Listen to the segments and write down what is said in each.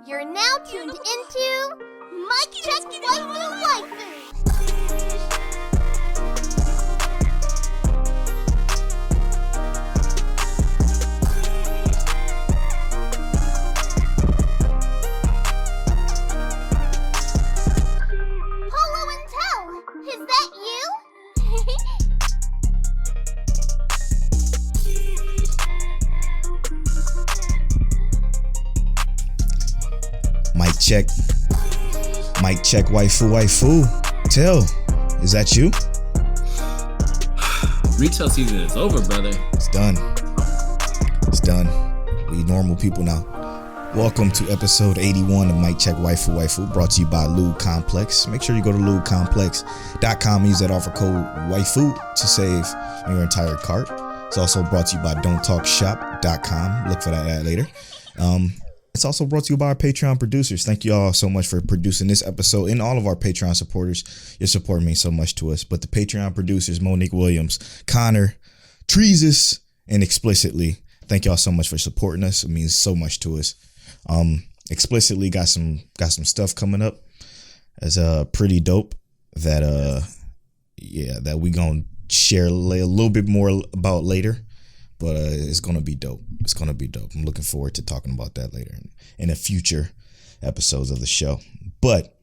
You're now tuned into Mic Check Waifu. Hollow and Tell, is that you? Mic check, waifu. Tell, is that you? Retail season is over, brother. It's done. We normal people now. Welcome to episode 81 of Mic Check Waifu, brought to you by Lube Complex. Make sure you go to lubecomplex.com, use that offer code waifu to save on your entire cart. It's also brought to you by don'ttalkshop.com. Look for that ad later. It's also brought to you by our Patreon producers. Thank you all so much for producing this episode and all of our Patreon supporters. Your support means so much to us. But the Patreon producers, Monique Williams, Connor, Treesus, and Explicitly, thank y'all so much for supporting us. It means so much to us. Explicitly got some stuff coming up as pretty dope that that we gonna share a little bit more about later. But it's going to be dope. I'm looking forward to talking about that later in the future episodes of the show. But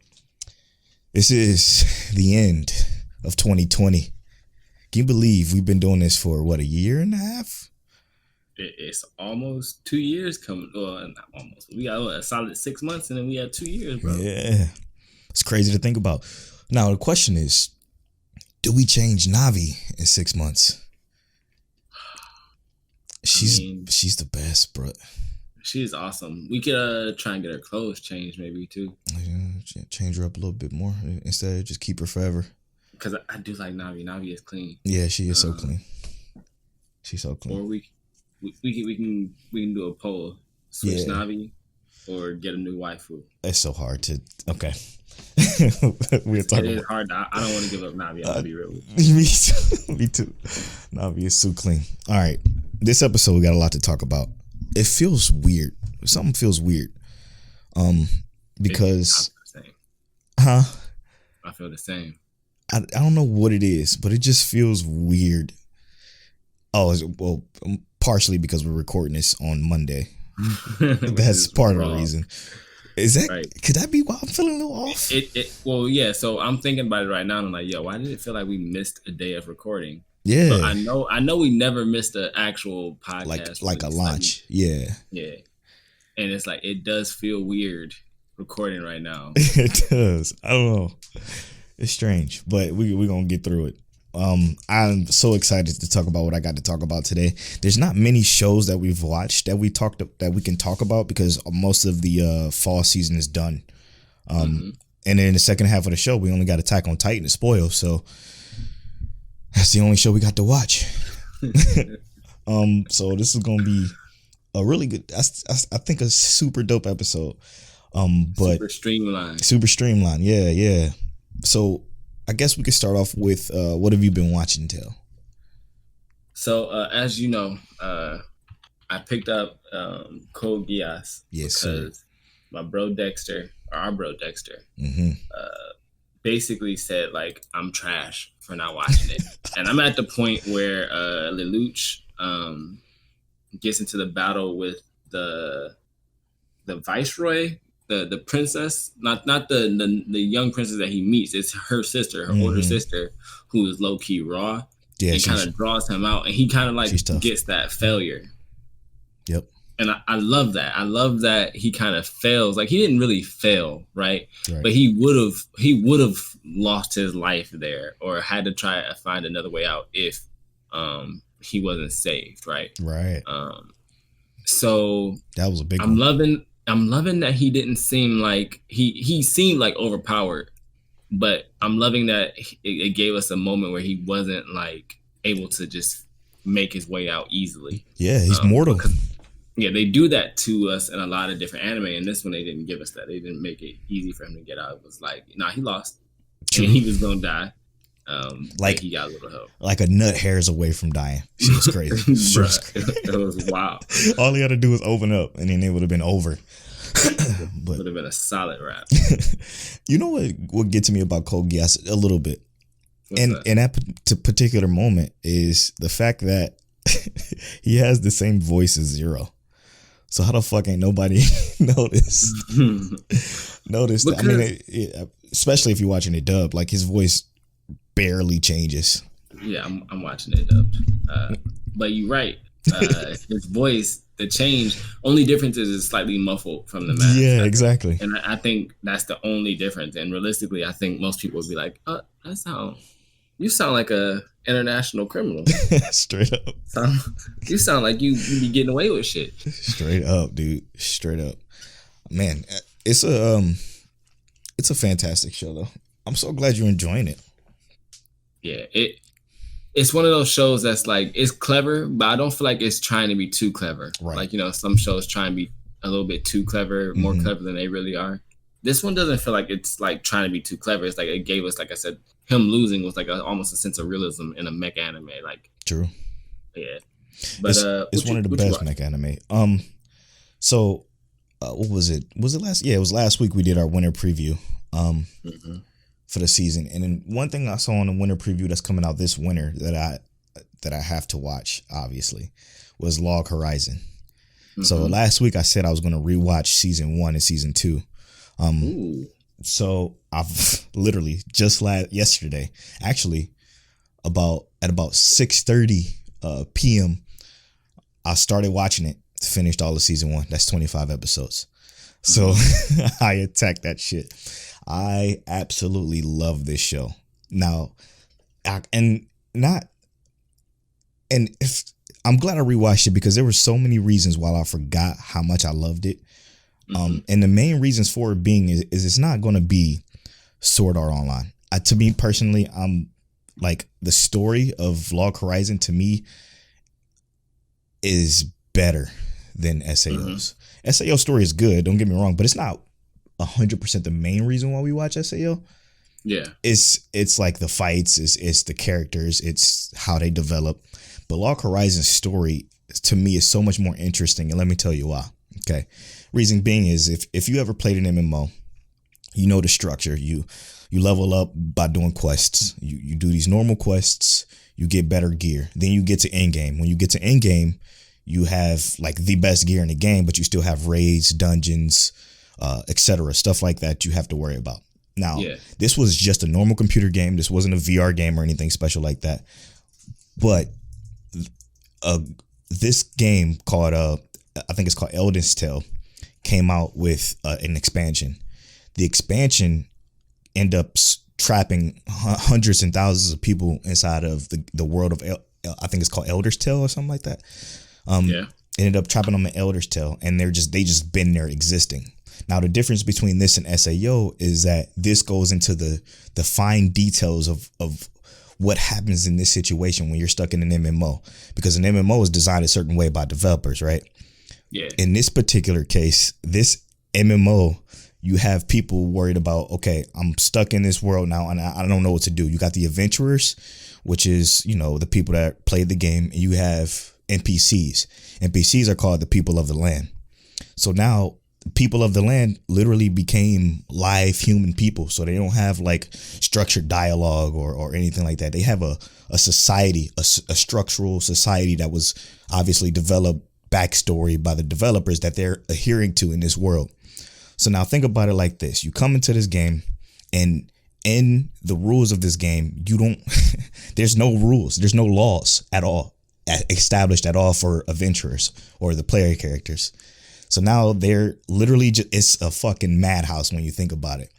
this is the end of 2020. Can you believe we've been doing this for, a year and a half? It's almost 2 years coming. Well, not almost. We got a solid 6 months, and then we had 2 years, bro. Yeah. It's crazy to think about. Now, the question is, do we change Navi in 6 months? She's the best, bro. She's awesome. We could try and get her clothes changed, maybe too. Yeah, change her up a little bit more instead of just keep her forever. Because I do like Navi. Navi is clean. Yeah, she is so clean. She's so clean. Or we can do a poll: switch Navi or get a new waifu. It's so hard to. Okay. We're talking. It is hard. I don't want to give up Navi. I'm gonna be real with you. Me too. Navi is so clean. All right. This episode, we got a lot to talk about. It feels weird. Something feels weird. Because... I feel the same. I don't know what it is, but it just feels weird. Oh, well, partially because we're recording this on Monday. That's part of the reason. Is that... Right. Could that be why I'm feeling a little off? Well, yeah, so I'm thinking about it right now, and I'm like, yo, why did it feel like we missed a day of recording? Yeah, but I know we never missed an actual podcast, like a launch. Yeah, and it's like it does feel weird recording right now. It does. I don't know. It's strange, but we're gonna get through it. I'm so excited to talk about what I got to talk about today. There's not many shows that we've watched that we can talk about because most of the fall season is done. And then in the second half of the show, we only got Attack on Titan to spoil. So. That's the only show we got to watch. So this is gonna be a really good. I think a super dope episode. But super streamlined. Yeah. So I guess we could start off with what have you been watching, Tell? So as you know, I picked up Code Geass. Yes, sir. Our bro Dexter, basically said like I'm trash for not watching it. And I'm at the point where Lelouch gets into the battle with the viceroy, the princess, not the young princess that he meets. It's her sister, her older sister, who is low key raw. Yeah, and kind of draws him out, and he kind of like gets that failure. Yep. And I love that. I love that he kind of fails. Like he didn't really fail, right? But he would have lost his life there, or had to try to find another way out if he wasn't saved, right? Right. So that was a big. I'm loving that he didn't seem like he seemed like overpowered, but I'm loving that it gave us a moment where he wasn't like able to just make his way out easily. Yeah, he's mortal. Yeah, they do that to us in a lot of different anime, and this one they didn't give us that. They didn't make it easy for him to get out. It was like, he lost. True. And he was gonna die. Like he got a little help. Like a nut hairs away from dying. Shit was crazy. Shit was crazy. It was wild. All he had to do was open up, and then it would have been over. But would have been a solid rap. You know what gets me about Code Geass a little bit, and that? in that particular moment is the fact that he has the same voice as Zero. So how the fuck ain't nobody noticed that? I mean, especially if you're watching it dubbed, like his voice barely changes. Yeah, I'm watching it dubbed. But you're right. His voice, the change, only difference is it's slightly muffled from the mask. Yeah, exactly. And I think that's the only difference. And realistically, I think most people would be like, you sound like a international criminal. Straight up. You sound like you be getting away with shit. Straight up, dude. Straight up. Man, it's a fantastic show though. I'm so glad you're enjoying it. Yeah, it's one of those shows that's like, it's clever, but I don't feel like it's trying to be too clever. Right. Like, you know, some shows try and be a little bit too clever, more clever than they really are. This one doesn't feel like it's like trying to be too clever. It's like it gave us, like I said, him losing was like almost a sense of realism in a mech anime. Like, true. Yeah. But it's one of the best mech anime. So what was it? Was it last? Yeah, it was last week we did our winter preview. For the season, and then one thing I saw in the winter preview that's coming out this winter that I have to watch, obviously, was Log Horizon. So last week I said I was going to rewatch season 1 and season 2. So I've literally just yesterday, actually, at about 6:30 p.m. I started watching it. Finished all of season 1. That's 25 episodes. So I attacked that shit. I absolutely love this show. Now, I'm glad I rewatched it because there were so many reasons why I forgot how much I loved it. And the main reasons for it being is it's not going to be Sword Art Online. To me personally, I'm like, the story of Log Horizon to me is better than SAO's. SAO's story is good, don't get me wrong, but it's not 100% the main reason why we watch SAO. Yeah, it's like the fights, it's the characters, it's how they develop. But Log Horizon's story to me is so much more interesting, and let me tell you why. Okay, reason being is if you ever played an MMO, you know the structure. You level up by doing quests. You do these normal quests, you get better gear, then you get to end game. When you get to end game, you have like the best gear in the game, but you still have raids, dungeons, etc., stuff like that you have to worry about. Now, This was just a normal computer game. This wasn't a VR game or anything special like that. But this game called, I think it's called Elden's Tale, came out with an expansion. The expansion ended up trapping hundreds and thousands of people inside of the world of, I think it's called Elder's Tale or something like that. Ended up trapping them in Elder's Tale, and they just been there existing. Now, the difference between this and SAO is that this goes into the fine details of what happens in this situation when you're stuck in an MMO, because an MMO is designed a certain way by developers, right? Yeah. In this particular case, this MMO, you have people worried about, okay, I'm stuck in this world now and I don't know what to do. You got the adventurers, which is, you know, the people that play the game, and you have NPCs. NPCs are called the people of the land. So now people of the land literally became live human people. So they don't have like structured dialogue or anything like that. They have a society, a structural society that was obviously developed backstory by the developers that they're adhering to in this world. So now think about it like this. You come into this game, and in the rules of this game, you don't, there's no rules. There's no laws at all established at all for adventurers or the player characters. So now they're literally it's a fucking madhouse when you think about it.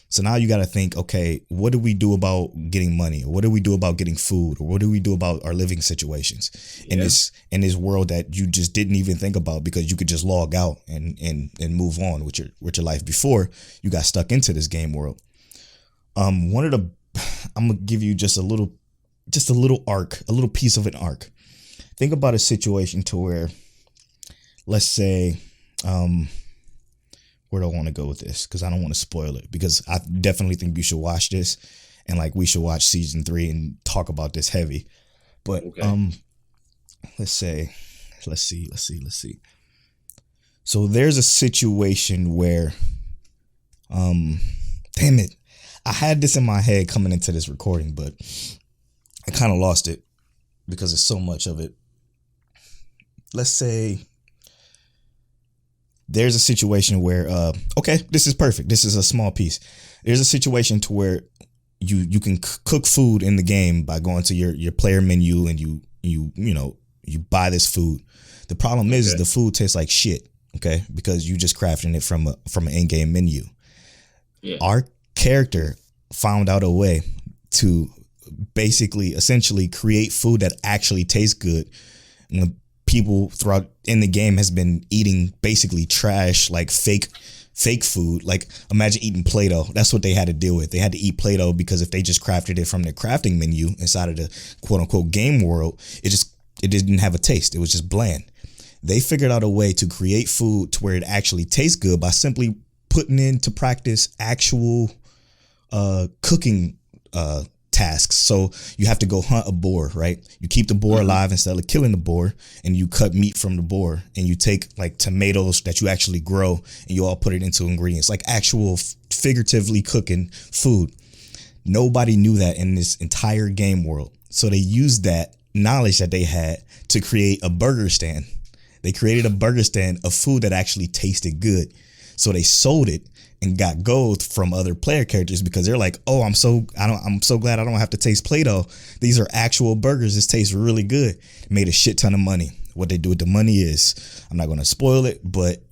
So now you got to think, okay, what do we do about getting money? Or what do we do about getting food? Or what do we do about our living situations in this world that you just didn't even think about because you could just log out and move on with your life before you got stuck into this game world. I'm gonna give you just a little arc, a little piece of an arc. Think about a situation to where, let's say, where do I want to go with this? Because I don't want to spoil it, because I definitely think you should watch this. and like we should watch season 3 and talk about this heavy. But let's see. So there's a situation where damn it, I had this in my head coming into this recording, but I kind of lost it because there's so much of it. Let's say there's a situation where okay, this is perfect. This is a small piece. There's a situation to where you can cook food in the game by going to your player menu and you buy this food. The problem is the food tastes like shit, okay? Because you just crafting it from an in-game menu. Yeah. Our character found out a way to basically essentially create food that actually tastes good. And the people throughout in the game has been eating basically trash, like fake food. Like imagine eating Play-Doh. That's what they had to deal with. They had to eat Play-Doh because if they just crafted it from the crafting menu inside of the quote unquote game world, it didn't have a taste. It was just bland. They figured out a way to create food to where it actually tastes good by simply putting into practice actual cooking tasks. So you have to go hunt a boar, right? You keep the boar alive instead of killing the boar, and you cut meat from the boar, and you take like tomatoes that you actually grow and you all put it into ingredients, like actual figuratively cooking food. Nobody knew that in this entire game world. So they used that knowledge that they had to create a burger stand. They created a burger stand of food that actually tasted good. So they sold it and got gold from other player characters because they're like, oh, I'm so glad I don't have to taste Play-Doh. These are actual burgers. This tastes really good. Made a shit ton of money. What they do with the money is, I'm not going to spoil it, but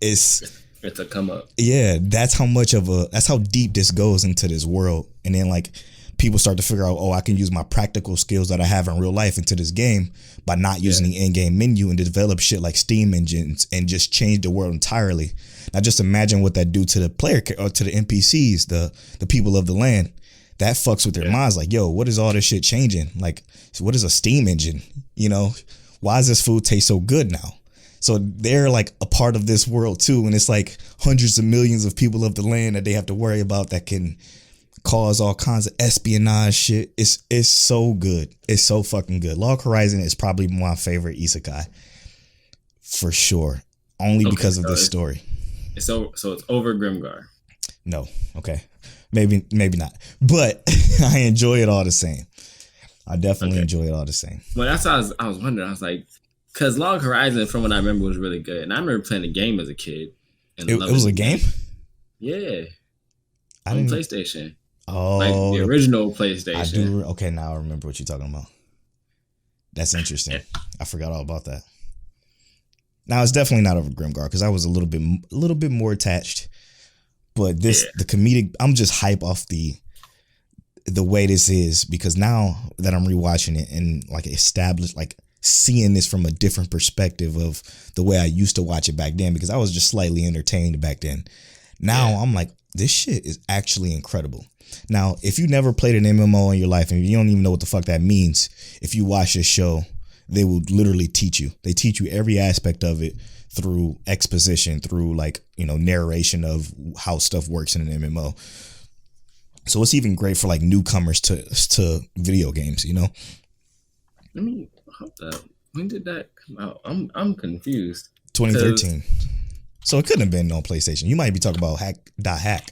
it's a come up. Yeah, that's how deep this goes into this world. And then like people start to figure out, oh, I can use my practical skills that I have in real life into this game by not using the in-game menu and develop shit like Steam engines and just change the world entirely. Now just imagine what that do to the player or to the NPCs, the people of the land. That fucks with their minds. Like, yo, what is all this shit changing? Like, what is a Steam engine? You know, why does this food taste so good now? So they're like a part of this world too. And it's like hundreds of millions of people of the land that they have to worry about that can cause all kinds of espionage shit. It's so good. It's so fucking good. Log Horizon is probably my favorite isekai for sure. Only because of this story. So it's over Grimgar. No. Okay. Maybe not. But I enjoy it all the same. I definitely enjoy it all the same. Well, that's what I was wondering. I was like, because Log Horizon, from what I remember, was really good. And I remember playing the game as a kid. And it was a game? Yeah. On PlayStation. Oh, like the original PlayStation. I do. Okay, now I remember what you're talking about. That's interesting. I forgot all about that. Now it's definitely not over Grimgar because I was a little bit more attached. But the comedic, I'm just hype off the way this is because now that I'm rewatching it and like established, like seeing this from a different perspective of the way I used to watch it back then because I was just slightly entertained back then. Now I'm like, this shit is actually incredible. Now, if you never played an MMO in your life and you don't even know what the fuck that means, if you watch this show, they will literally teach you. They teach you every aspect of it through exposition, through like, narration of how stuff works in an MMO. So it's even great for like newcomers to video games, Let me hold up. When did that come out? I'm confused. 2013. So it couldn't have been on PlayStation. You might be talking about Hack.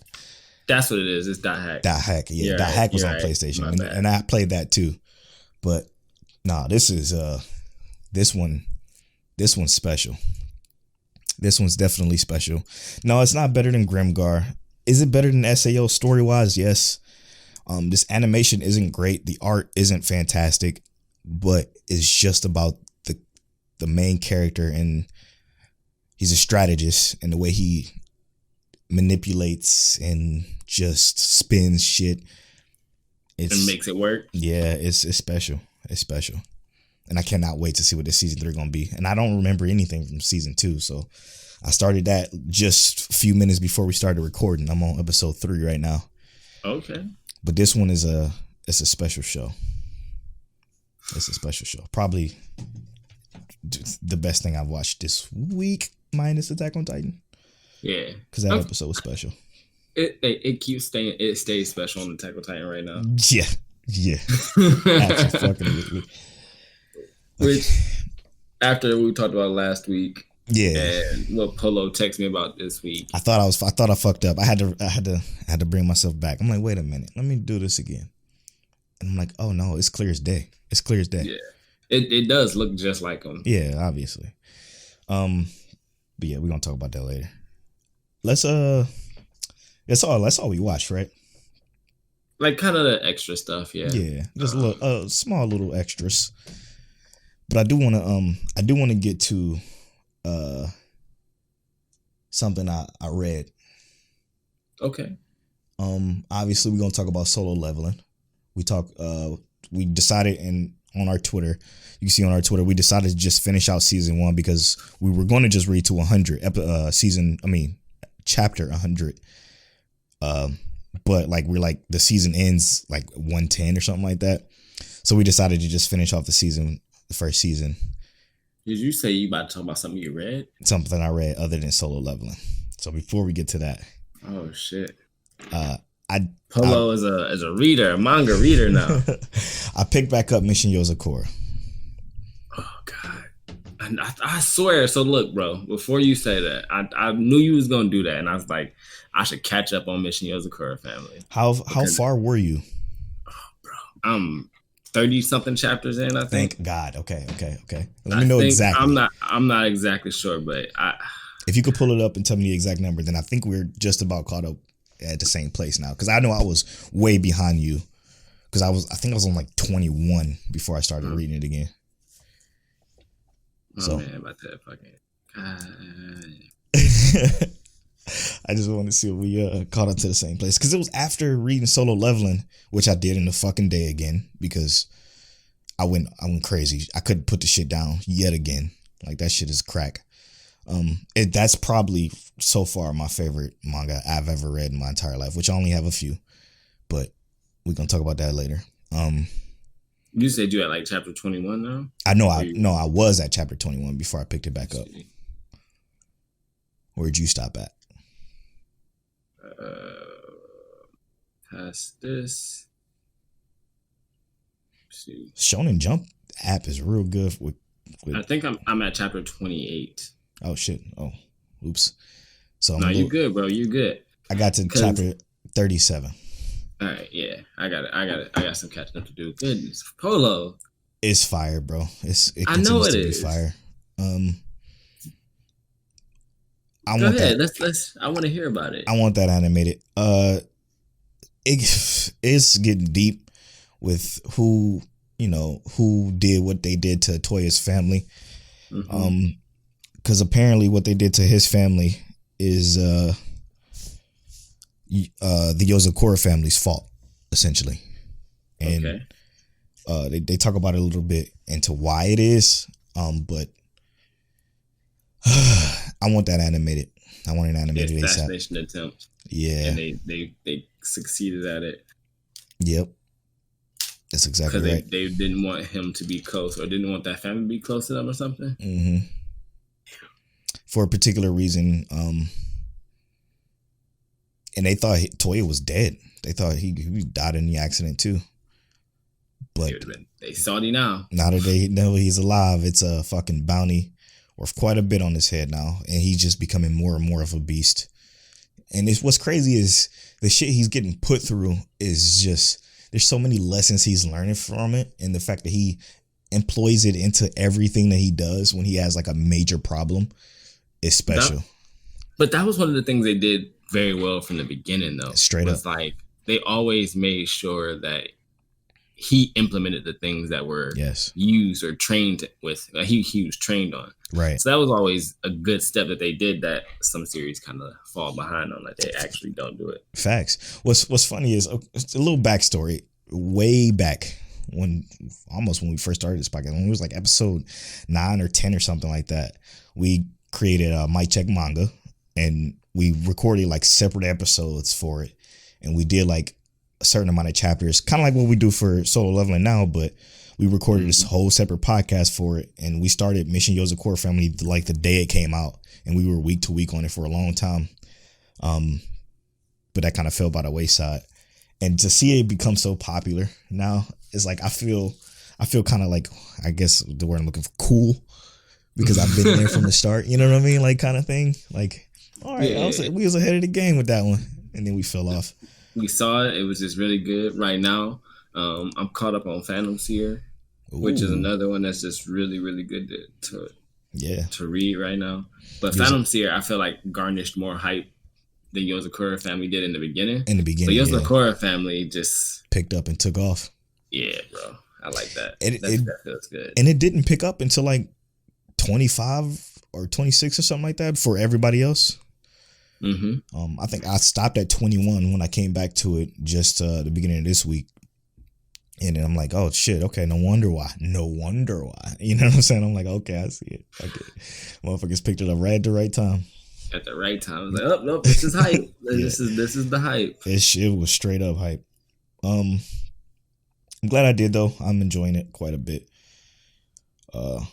That's what it is. It's .hack. .hack, yeah. .hack was on PlayStation, and I played that too. But nah, this one's special. This one's definitely special. No, it's not better than Grimgar. Is it better than SAO story wise? Yes. This animation isn't great. The art isn't fantastic, but it's just about the main character, and he's a strategist, and the way he manipulates and just spins shit. And makes it work. Yeah, it's special. It's special. And I cannot wait to see what this season 3 going to be. And I don't remember anything from season 2. So I started that just a few minutes before we started recording. I'm on episode 3 right now. Okay. But this one is it's a special show. It's a special show. Probably the best thing I've watched this week minus Attack on Titan. Yeah. Because that episode was special. It keeps staying. It stays special on Attack on Titan right now. Yeah. Absolutely. Which, after we talked about last week, yeah, and what Polo texted me about this week, I thought I fucked up. I had to bring myself back. I'm like, wait a minute, let me do this again. And I'm like, oh no, it's clear as day. It's clear as day. Yeah, it does look just like him. Yeah, obviously. But yeah, we're gonna talk about that later. That's all we watched, right? Like kind of the extra stuff, yeah. Yeah, just a little, small little extras. But I do want to get to something I read. Okay. Obviously we're gonna talk about Solo Leveling. We decided on our Twitter. You can see on our Twitter, we decided to just finish out season 1 because we were going to just read to 100 chapter 100. But like the season ends like 110 or something like that. So we decided to just finish off the first season. Did you say you about to talk about something you read? Something I read other than Solo Leveling. So before we get to that, oh shit, Polo is a reader, a manga reader now. I picked back up Mission Yozakura. Oh god, and I swear. So look, bro. Before you say that, I knew you was gonna do that, and I was like, I should catch up on Mission Yozakura family. How far were you? Oh, bro, I'm 30-something chapters in, I think. Thank God. Okay. Let me know exactly. I'm not exactly sure, but if you could pull it up and tell me the exact number, then I think we're just about caught up at the same place now. Because I know I was way behind you. Because I think I was on like 21 before I started reading it again. Oh man, about that fucking. I just wanted to see if we caught up to the same place. Because it was after reading Solo Leveling, which I did in the fucking day again. Because I went crazy. I couldn't put the shit down yet again. Like that shit is crack. That's probably so far my favorite manga I've ever read in my entire life, which I only have a few. But we're gonna talk about that later. You said you at like chapter 21 now? I was at chapter 21 before I picked it back up. Where'd you stop at? Past this. Let's see. Shonen Jump app is real good with I think I'm at chapter 28. Oh shit. Oh, oops. So you good, bro. You good. I got to chapter 37. All right, yeah. I got some catching up to do. Goodness. Polo. It's fire, bro. It I know it to is. Be fire. Go ahead. Let's I want to hear about it. I want that animated. It's getting deep with who did what they did to Toya's family. Mm-hmm. Because apparently what they did to his family is the Yozakura family's fault, essentially. And they talk about it a little bit into why it is. But I want that animated. I want an animated assassination attempt. Yeah. And they succeeded at it. Yep. That's exactly right. Because they didn't want him to be close, or didn't want that family to be close to them or something. Mm-hmm. For a particular reason, and they thought Toya was dead. They thought he died in the accident too. But they salty now. Now that they know he's alive, it's a fucking bounty worth quite a bit on his head now, and he's just becoming more and more of a beast. And what's crazy is the shit he's getting put through is just, there's so many lessons he's learning from it, and the fact that he employs it into everything that he does when he has like a major problem is special. But that was one of the things they did very well from the beginning, though. Straight up. Like they always made sure that he implemented the things that were used or trained with. He was trained on. Right. So that was always a good step that they did that some series kind of fall behind on. Like they actually don't do it. Facts. What's funny is a little backstory. Way back when we first started this podcast, when it was like episode 9 or 10 or something like that, we created a Mic Check manga, and we recorded like separate episodes for it, and we did like a certain amount of chapters, kind of like what we do for Solo Leveling now, but we recorded this whole separate podcast for it, and we started Mission Yozakura Family like the day it came out, and we were week to week on it for a long time. but that kind of fell by the wayside. And to see it become so popular now, it's like I feel kind of like, I guess the word I'm looking for, cool, because I've been there from the start. You know what I mean? Like, kind of thing. Like, all right, we was ahead of the game with that one, and then we fell off. We saw it. It was just really good. Right now, I'm caught up on Phantom Seer, which is another one that's just really, really good to read right now. But Phantom Seer, I feel like garnished more hype than Yozakura Family did in the beginning. But Yozakura Family just picked up and took off. Yeah, bro. I like that. That feels good. And it didn't pick up until like 25 or 26 or something like that for everybody else. Mm-hmm. I think I stopped at 21 when I came back to it just the beginning of this week. And then I'm like, oh shit, okay, no wonder why. You know what I'm saying? I'm like, okay, I see it. Okay. Motherfuckers picked it up right at the right time. At the right time. I was like, oh no, this is hype. This is the hype. This shit was straight up hype. I'm glad I did though. I'm enjoying it quite a bit. But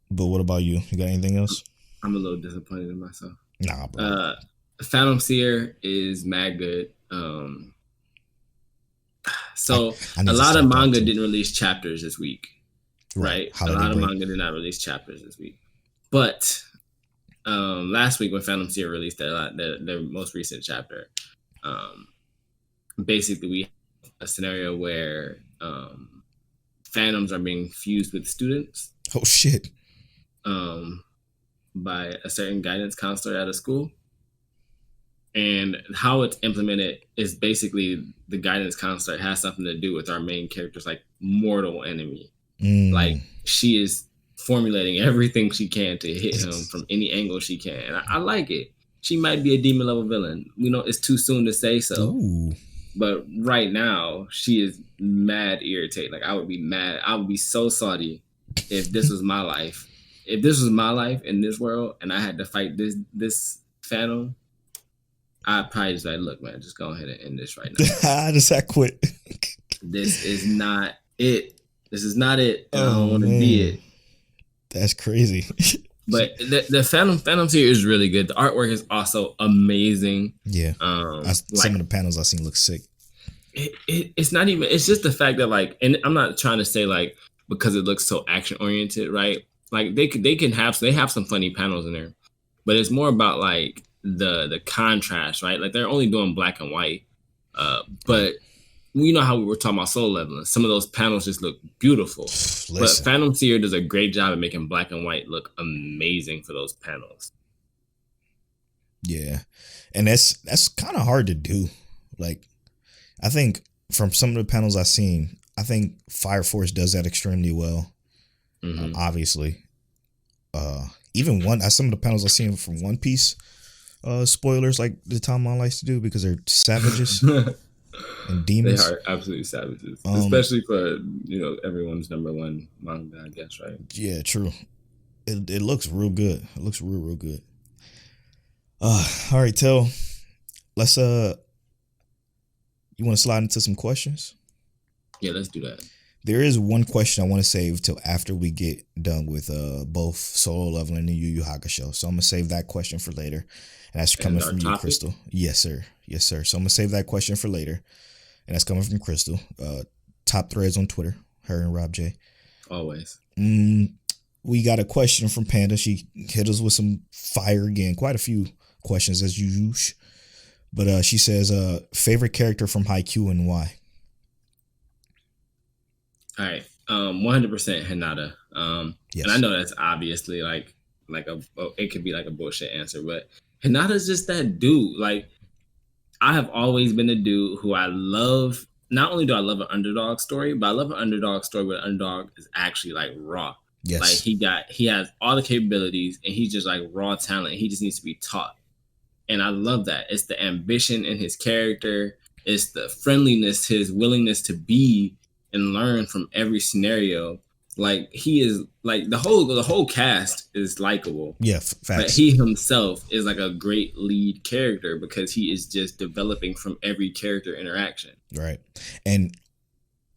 what about you? You got anything else? I'm a little disappointed in myself. Nah, bro. Phantom Seer is mad good. So a lot of manga didn't release chapters this week, right? A lot of manga did not release chapters this week. But last week when Phantom Seer released their most recent chapter, basically we have a scenario where phantoms are being fused with students. Oh shit. By a certain guidance counselor at a school. And how it's implemented is basically the guidance counselor has something to do with our main character's like mortal enemy. Like she is formulating everything she can to hit him from any angle she can. And I like it. She might be a demon level villain. We know it's too soon to say so. Ooh. But right now she is mad irritating. Like I would be mad. I would be so salty if this was my life. If this was my life in this world and I had to fight this phantom, I'd probably just like, look, man, just go ahead and end this right now. I quit. This is not it. This is not it. I don't want to be it. That's crazy. But the Phantom Seer is really good. The artwork is also amazing. Yeah. Some of the panels I've seen look sick. It's not even, it's just the fact that like, and I'm not trying to say like, because it looks so action oriented, right? Like they have some funny panels in there, but it's more about like the contrast, right? Like they're only doing black and white, but you know how we were talking about Soul Leveling. Some of those panels just look beautiful. Listen. But Phantom Seer does a great job of making black and white look amazing for those panels. Yeah, and that's kind of hard to do. Like, I think from some of the panels I've seen, I think Fire Force does that extremely well. Mm-hmm. Obviously, even some of the panels I've seen from One Piece, spoilers like the Tom likes to do because they're savages and demons. They are absolutely savages, especially for everyone's number one manga, I guess, right? Yeah, true. It looks real good. It looks real good. All right, Tel. Let's you want to slide into some questions? Yeah, let's do that. There is one question I want to save till after we get done with both Solo Leveling and Yu Yu Hakusho. So I'm gonna save that question for later, and that's coming from you, Crystal. Yes, sir. So I'm gonna save that question for later, and that's coming from Crystal. Top threads on Twitter, her and Rob J. Always. We got a question from Panda. She hit us with some fire again. Quite a few questions as usual, but she says, favorite character from Haikyuu and why? All right, 100% Hinata. Yes. And I know that's obviously like it could be like a bullshit answer, but Hinata's just that dude. Like, I have always been a dude who I love. Not only do I love an underdog story, but I love an underdog story where the underdog is actually like raw. Yes. Like he has all the capabilities and he's just like raw talent. He just needs to be taught. And I love that. It's the ambition in his character. It's the friendliness, his willingness to be and learn from every scenario. Like, he is like the whole cast is likable. Yeah, facts. But he himself is like a great lead character because he is just developing from every character interaction. Right. And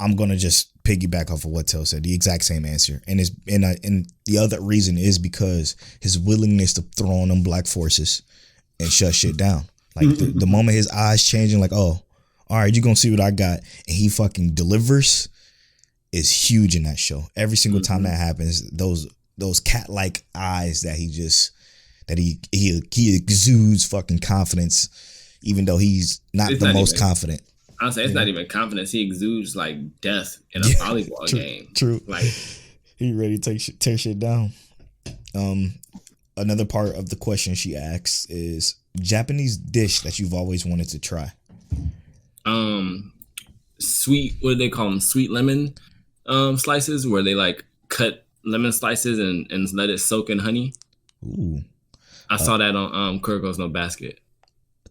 I'm gonna just piggyback off of what Tel said. The exact same answer. And the other reason is because his willingness to throw on them black forces and shut shit down. Like the moment his eyes changing, like, oh, all right, you're gonna see what I got, and he fucking delivers, is huge in that show. Every single time that happens, those cat-like eyes that he exudes fucking confidence, even though he's not the most confident. I'll say it's not even confidence. He exudes like death in a volleyball game. True. Like he ready to tear shit down. Another part of the question she asks is Japanese dish that you've always wanted to try. Sweet, what do they call them? Sweet lemon slices, where they like cut lemon slices and let it soak in honey. Ooh. I saw that on Kuriko's No Basket.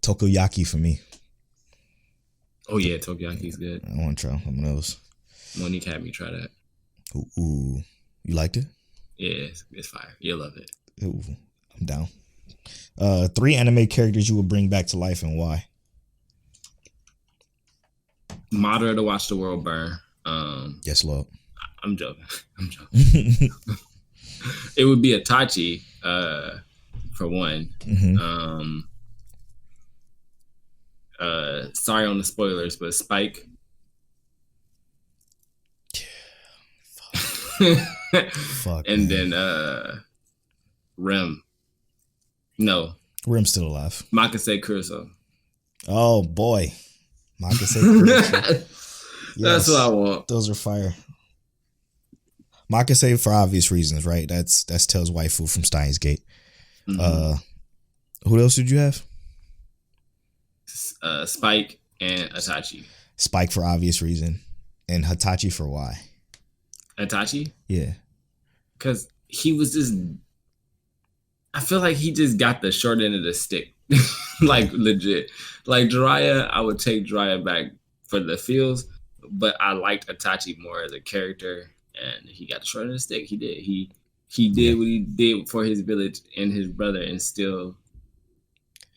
Takoyaki for me. Oh yeah, Takoyaki's good. I want to try some of those. Monique had me try that. Ooh. You liked it? Yeah, it's fire. You'll love it. Ooh, I'm down. 3 anime characters you would bring back to life and why? Madara to watch the world burn. Yes, Lord. I'm joking. It would be Itachi, for one. Sorry on the spoilers, but Spike. Fuck. And man. then Rem. No. Rem's still alive. Makase Kuroso. Oh boy. Makase Kuroso. That's what I want. Those are fire. Makase for obvious reasons, right? That's Tails' waifu from Steins Gate. Who else did you have? Spike and Itachi. Spike for obvious reason. And Hitachi for why? Itachi? Yeah. Because he was just... I feel like he just got the short end of the stick. Like, legit. Like, Jiraiya, I would take Jiraiya back for the feels, but I liked Itachi more as a character, and he got the short end of the stick. He did. He did what he did for his village and his brother, and still,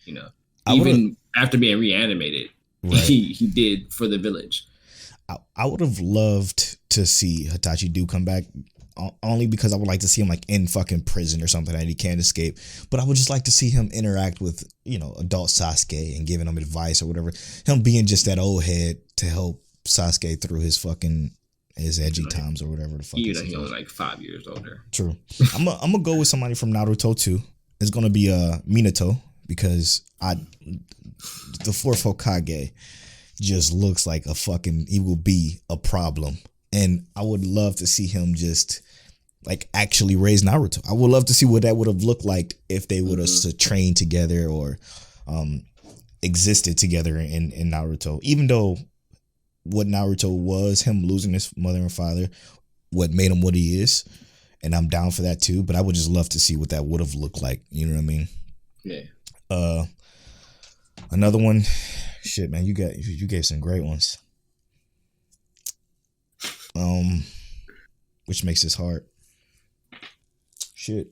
you know, even after being reanimated, right, he did for the village. I would have loved to see Hitachi do come back, only because I would like to see him like in fucking prison or something that he can't escape. But I would just like to see him interact with, you know, adult Sasuke and giving him advice or whatever. Him being just that old head to help Sasuke through his edgy times or whatever the fuck. He only like 5 years older. True. I'm gonna go with somebody from Naruto too. It's gonna be Minato, because the fourth Hokage just looks like he will be a problem. And I would love to see him just like actually raise Naruto. I would love to see what that would have looked like if they would have trained together or existed together in Naruto. Even though what Naruto was, him losing his mother and father, what made him what he is. And I'm down for that too. But I would just love to see what that would have looked like. You know what I mean? Yeah. Another one. Shit, man, you gave some great ones. Which makes this hard. Shit.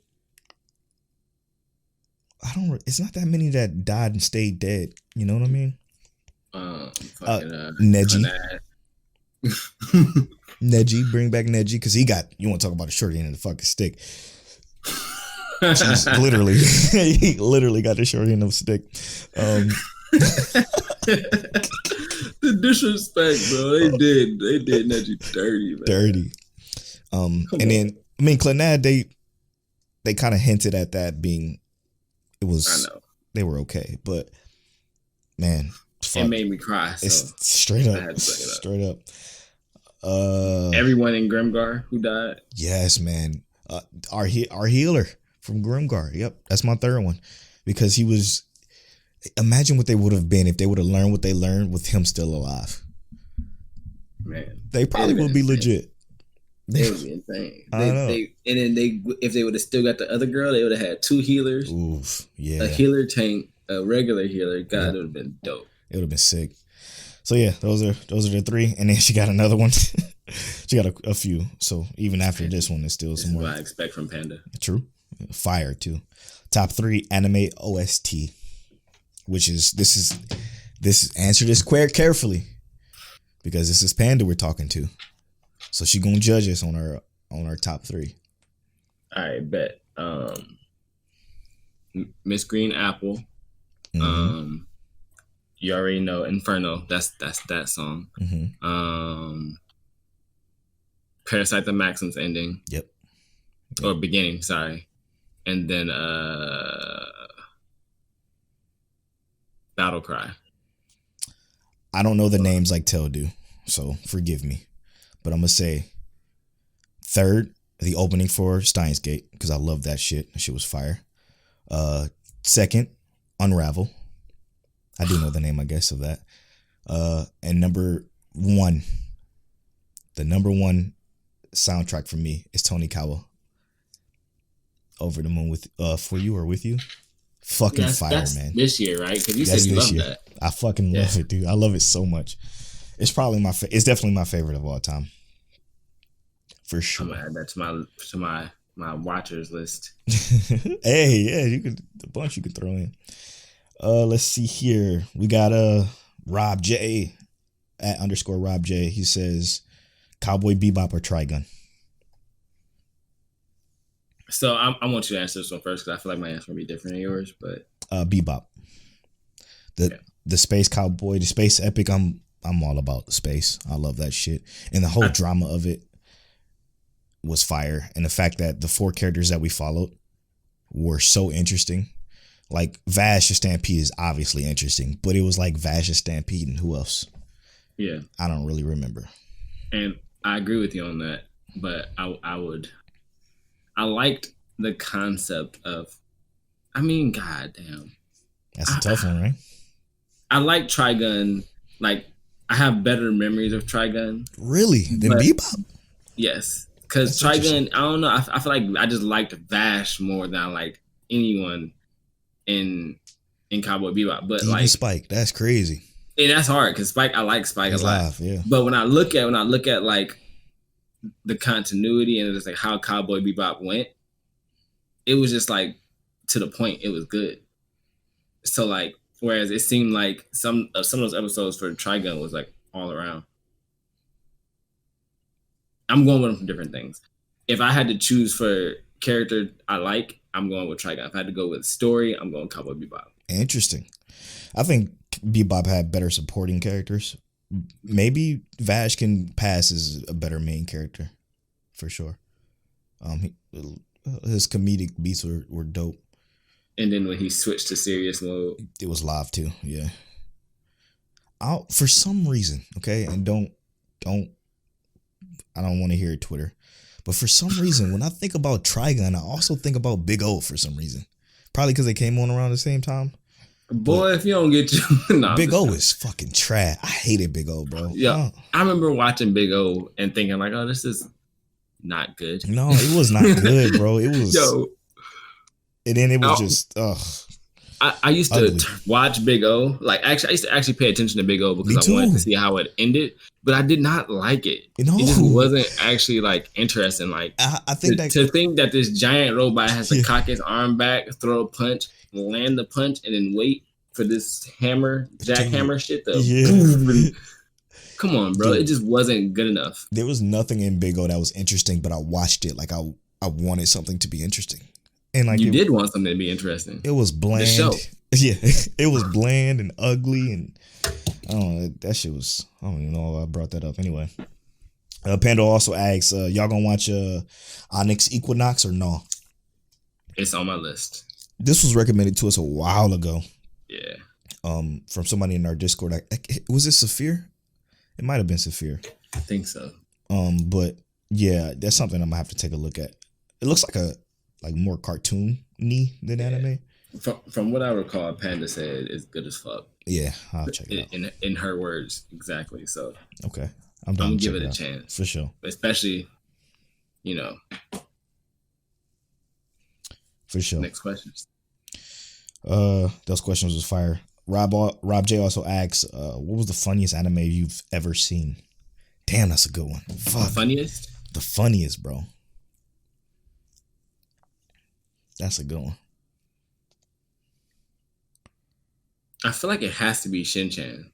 It's not that many that died and stayed dead. You know what I mean? Neji. Neji, bring back Neji, because you want to talk about a shorty end of the fucking stick. Jeez, literally. He literally got the shorty end of the stick. The disrespect, bro. They did Neji dirty, man. Dirty. And then, I mean, Clannad, they kind of hinted at that being, I know they were okay, but man, fuck. It made me cry. So it's straight up. Everyone in Grimgar who died. Yes, man. Our healer from Grimgar. Yep, that's my third one, because he was. Imagine what they would have been if they would have learned what they learned with him still alive. Man, they probably would be legit. They would be insane. If they would have still got the other girl, they would have had 2 healers. Oof, yeah. A healer tank, a regular healer. God, it would have been dope. It would have been sick. So yeah, those are the 3, and then she got another one. She got a few. So even after this one, there's still some more. What I expect from Panda. True, fire too. Top 3 anime OST. Which is this answer this carefully, because this is Panda we're talking to, so she gonna judge us on our top 3. All right, bet. Miss Green Apple, You already know Inferno. That's that song. Parasite the Maxim's ending. Yep. Or beginning, sorry. And then Battle Cry. I don't know the names like Tell do, so forgive me. But I'm gonna say third, the opening for Steins Gate, because I love that shit. That shit was fire. Second, Unravel. I do know the name, I guess, of that. And number one, the number one soundtrack for me is Tony Kawa. Over the Moon with For You or With You. Fucking fire, that's man. This year, right? Because you That's said you this love year. that. I fucking love it, dude. I love it so much. It's probably it's definitely my favorite of all time. For sure. I'm gonna add that to my watchers list. Hey, yeah, you could a bunch you could throw in. Let's see here. We got Rob J at _Rob J. He says Cowboy Bebop or Trigun. So I want you to answer this one first because I feel like my answer will be different than yours. But Bebop. The space cowboy, the space epic. I'm all about the space. I love that shit, and the whole drama of it was fire. And the fact that the 4 characters that we followed were so interesting. Like Vash Stampede is obviously interesting, but it was like Vash Stampede and who else? Yeah, I don't really remember. And I agree with you on that, but I liked the concept of, I mean, goddamn. That's a tough one, right? I like Trigun. Like, I have better memories of Trigun. Really? Than Bebop? Yes. Because Trigun, I don't know. I feel like I just liked Vash more than I liked anyone in Cowboy Bebop. But even like Spike, that's crazy. And that's hard because Spike, I like Spike a lot. Live, yeah. But when I look at like the continuity and just like how Cowboy Bebop went, it was just like to the point. It was good. So like, whereas it seemed like some of those episodes for Trigun was like all around. I'm going with them for different things. If I had to choose for character I like, I'm going with Trigun. If I had to go with story, I'm going Cowboy Bebop. Interesting. I think Bebop had better supporting characters. Maybe Vash can pass as a better main character, for sure. His comedic beats were dope. And then when he switched to serious mode, it was live too. Yeah. For some reason, okay, and I don't want to hear Twitter, but for some reason, when I think about Trigun, I also think about Big O for some reason. Probably because they came on around the same time. Boy, if you don't get you, nah, Big O is fucking trash. I hated Big O, bro. Yeah, I remember watching Big O and thinking like, "Oh, this is not good." No, it was not good, bro. It was. Yo, and then it was just. I used to watch Big O. Like, actually, I used to actually pay attention to Big O because I wanted to see how it ended. But I did not like it. No. It just wasn't actually like interesting. Like, I think to think that this giant robot has to cock his arm back, throw a punch, land the punch, and then wait for this jackhammer shit to come on, bro. Dude, it just wasn't good enough. There was nothing in Big O that was interesting, but I watched it like I wanted something to be interesting. And like you did want something to be interesting. It was bland. The show. Yeah, it was bland and ugly, and I don't know. That shit was. I don't even know why I brought that up. Anyway, Pando also asks, "Y'all gonna watch Onyx Equinox or no?" It's on my list. This was recommended to us a while ago. Yeah. From somebody in our Discord. Was it Saphir? It might have been Saphir. I think so. But yeah, that's something I'm gonna have to take a look at. It looks like more cartoony than anime. From what I recall, Panda said it's good as fuck. Yeah, I'll check it out. In her words, exactly. So okay, I'm gonna give it a chance for sure. Especially, for sure. Next questions. Those questions was fire. Rob J also asks, "What was the funniest anime you've ever seen?" Damn, that's a good one. Fuck. The funniest? The funniest, bro. That's a good one. I feel like it has to be Shin-Chan.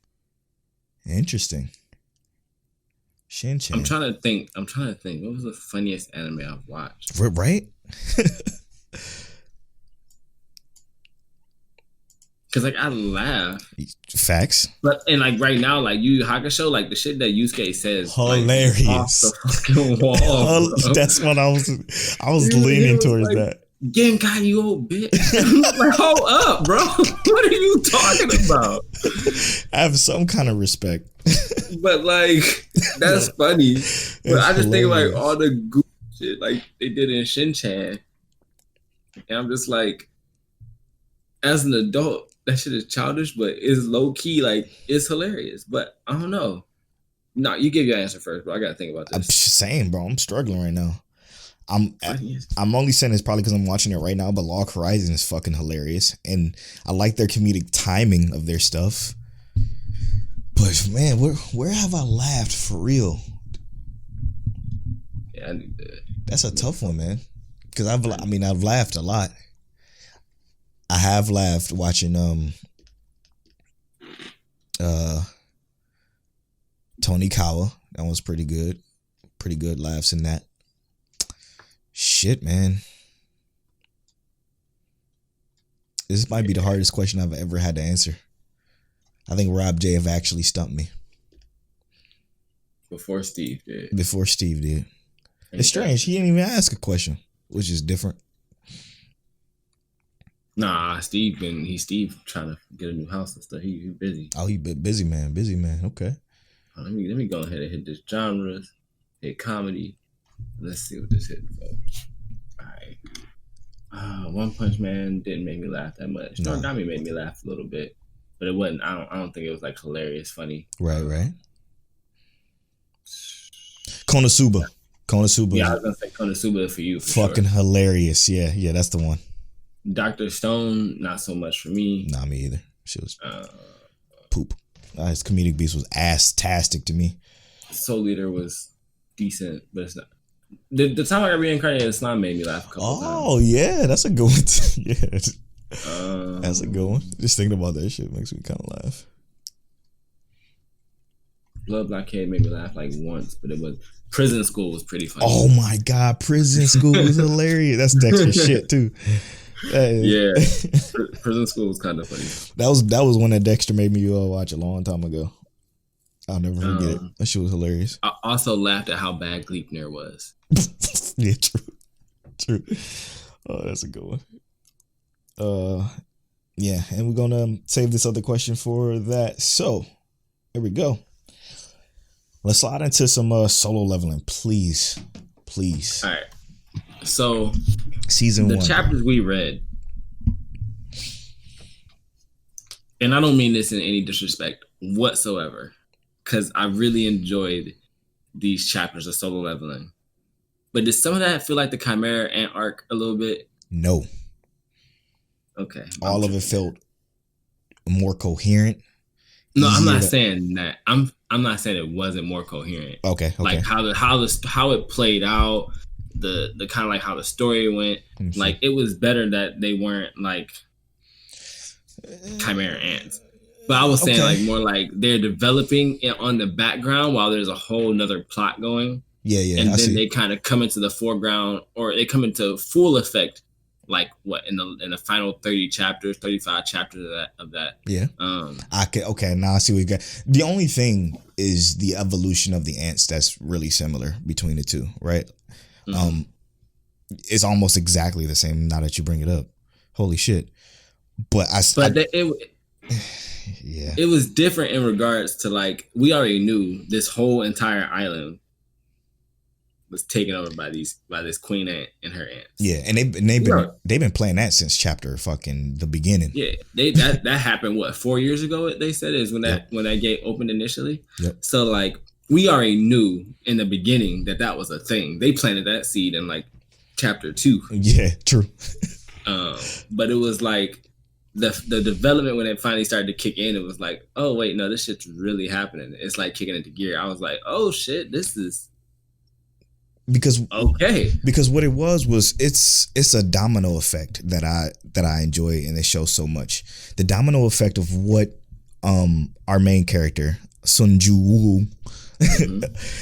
Interesting. Shin-Chan. I'm trying to think. What was the funniest anime I've watched? Right? Cause like I laugh. Facts. But and like right now, like Yu Yu Hakusho, like the shit that Yusuke says, Hilarious. Like, off the fucking wall. That's what I was leaning towards like, that. Genkai, you old bitch. Like, hold up, bro. What are you talking about? I have some kind of respect. But like, that's funny. But I just think like all the goofy shit like they did in Shin-chan. And I'm just like, as an adult, that shit is childish, but it's low key, like it's hilarious. But I don't know. No, you give your answer first, bro. I gotta think about this. I'm saying, bro, I'm struggling right now. I'm only saying this probably because I'm watching it right now, but Log Horizon is fucking hilarious, and I like their comedic timing of their stuff. But man, where have I laughed for real? Yeah, I need to. That's a tough one, man. Because I've laughed a lot. I have laughed watching Tony Kawa. That was pretty good. Pretty good laughs in that. Shit, man. This might be the hardest question I've ever had to answer. I think Rob J have actually stumped me. Before Steve did. It's strange. He didn't even ask a question, which is different. Nah, Steve trying to get a new house and stuff. He busy. Oh, he busy man. Okay. Let me go ahead and hit this genres, hit comedy. Let's see what this hit for. All right. One Punch Man didn't make me laugh that much. Noragami made me laugh a little bit, but it wasn't. I don't think it was like hilarious, funny. Right. Konosuba. Yeah, I was gonna say Konosuba for you. Fucking sure. Hilarious. Yeah, that's the one. Dr. Stone, not so much for me. Not me either. She was poop. His comedic beast was ass-tastic to me. Soul Eater was decent, but it's not. The time I got reincarnated, Slime made me laugh a couple times. Oh yeah, that's a good one. Yeah, that's a good one. Just thinking about that shit makes me kind of laugh. Blood Blockade made me laugh like once, but it was Prison School was pretty funny. Oh my god, Prison School was hilarious. That's Dexter shit too. Yeah, Prison School was kind of funny. That was one that Dexter made me watch a long time ago. I'll never forget it. That shit was hilarious. I also laughed at how bad Gleipnir was. Yeah, true. Oh, that's a good one. Yeah, and we're gonna save this other question for that. So, here we go. Let's slide into some solo leveling, please. All right. So, season 1. The chapters we read, and I don't mean this in any disrespect whatsoever, because I really enjoyed these chapters of solo leveling. But did some of that feel like the Chimera Ant arc a little bit? No. Okay. All of it felt more coherent. No, I'm not saying that. I'm not saying it wasn't more coherent. Okay. Like how it played out, the kind of like how the story went. Like it was better that they weren't like Chimera Ants. But I was saying like more like they're developing it on the background while there's a whole nother plot going. Yeah. And then they kind of come into the foreground, or they come into full effect, like what in the final 35 chapters of that. Yeah. Okay. Now I see what you got. The only thing is the evolution of the ants that's really similar between the two, right? Mm-hmm. It's almost exactly the same. Now that you bring it up, holy shit! It was different in regards to like we already knew this whole entire island was taken over by this queen ant and her ants. Yeah, and they've been playing that since chapter fucking the beginning. Yeah, that happened 4 years ago. They said is when that gate opened initially. Yep. So like we already knew in the beginning that was a thing. They planted that seed in like chapter 2. Yeah, true. But it was like the development when it finally started to kick in. It was like, oh wait, no, this shit's really happening. It's like kicking into gear. I was like, oh shit, this is. Because what it was it's a domino effect that I enjoy and it shows so much. The domino effect of what our main character Sun Ju Woo,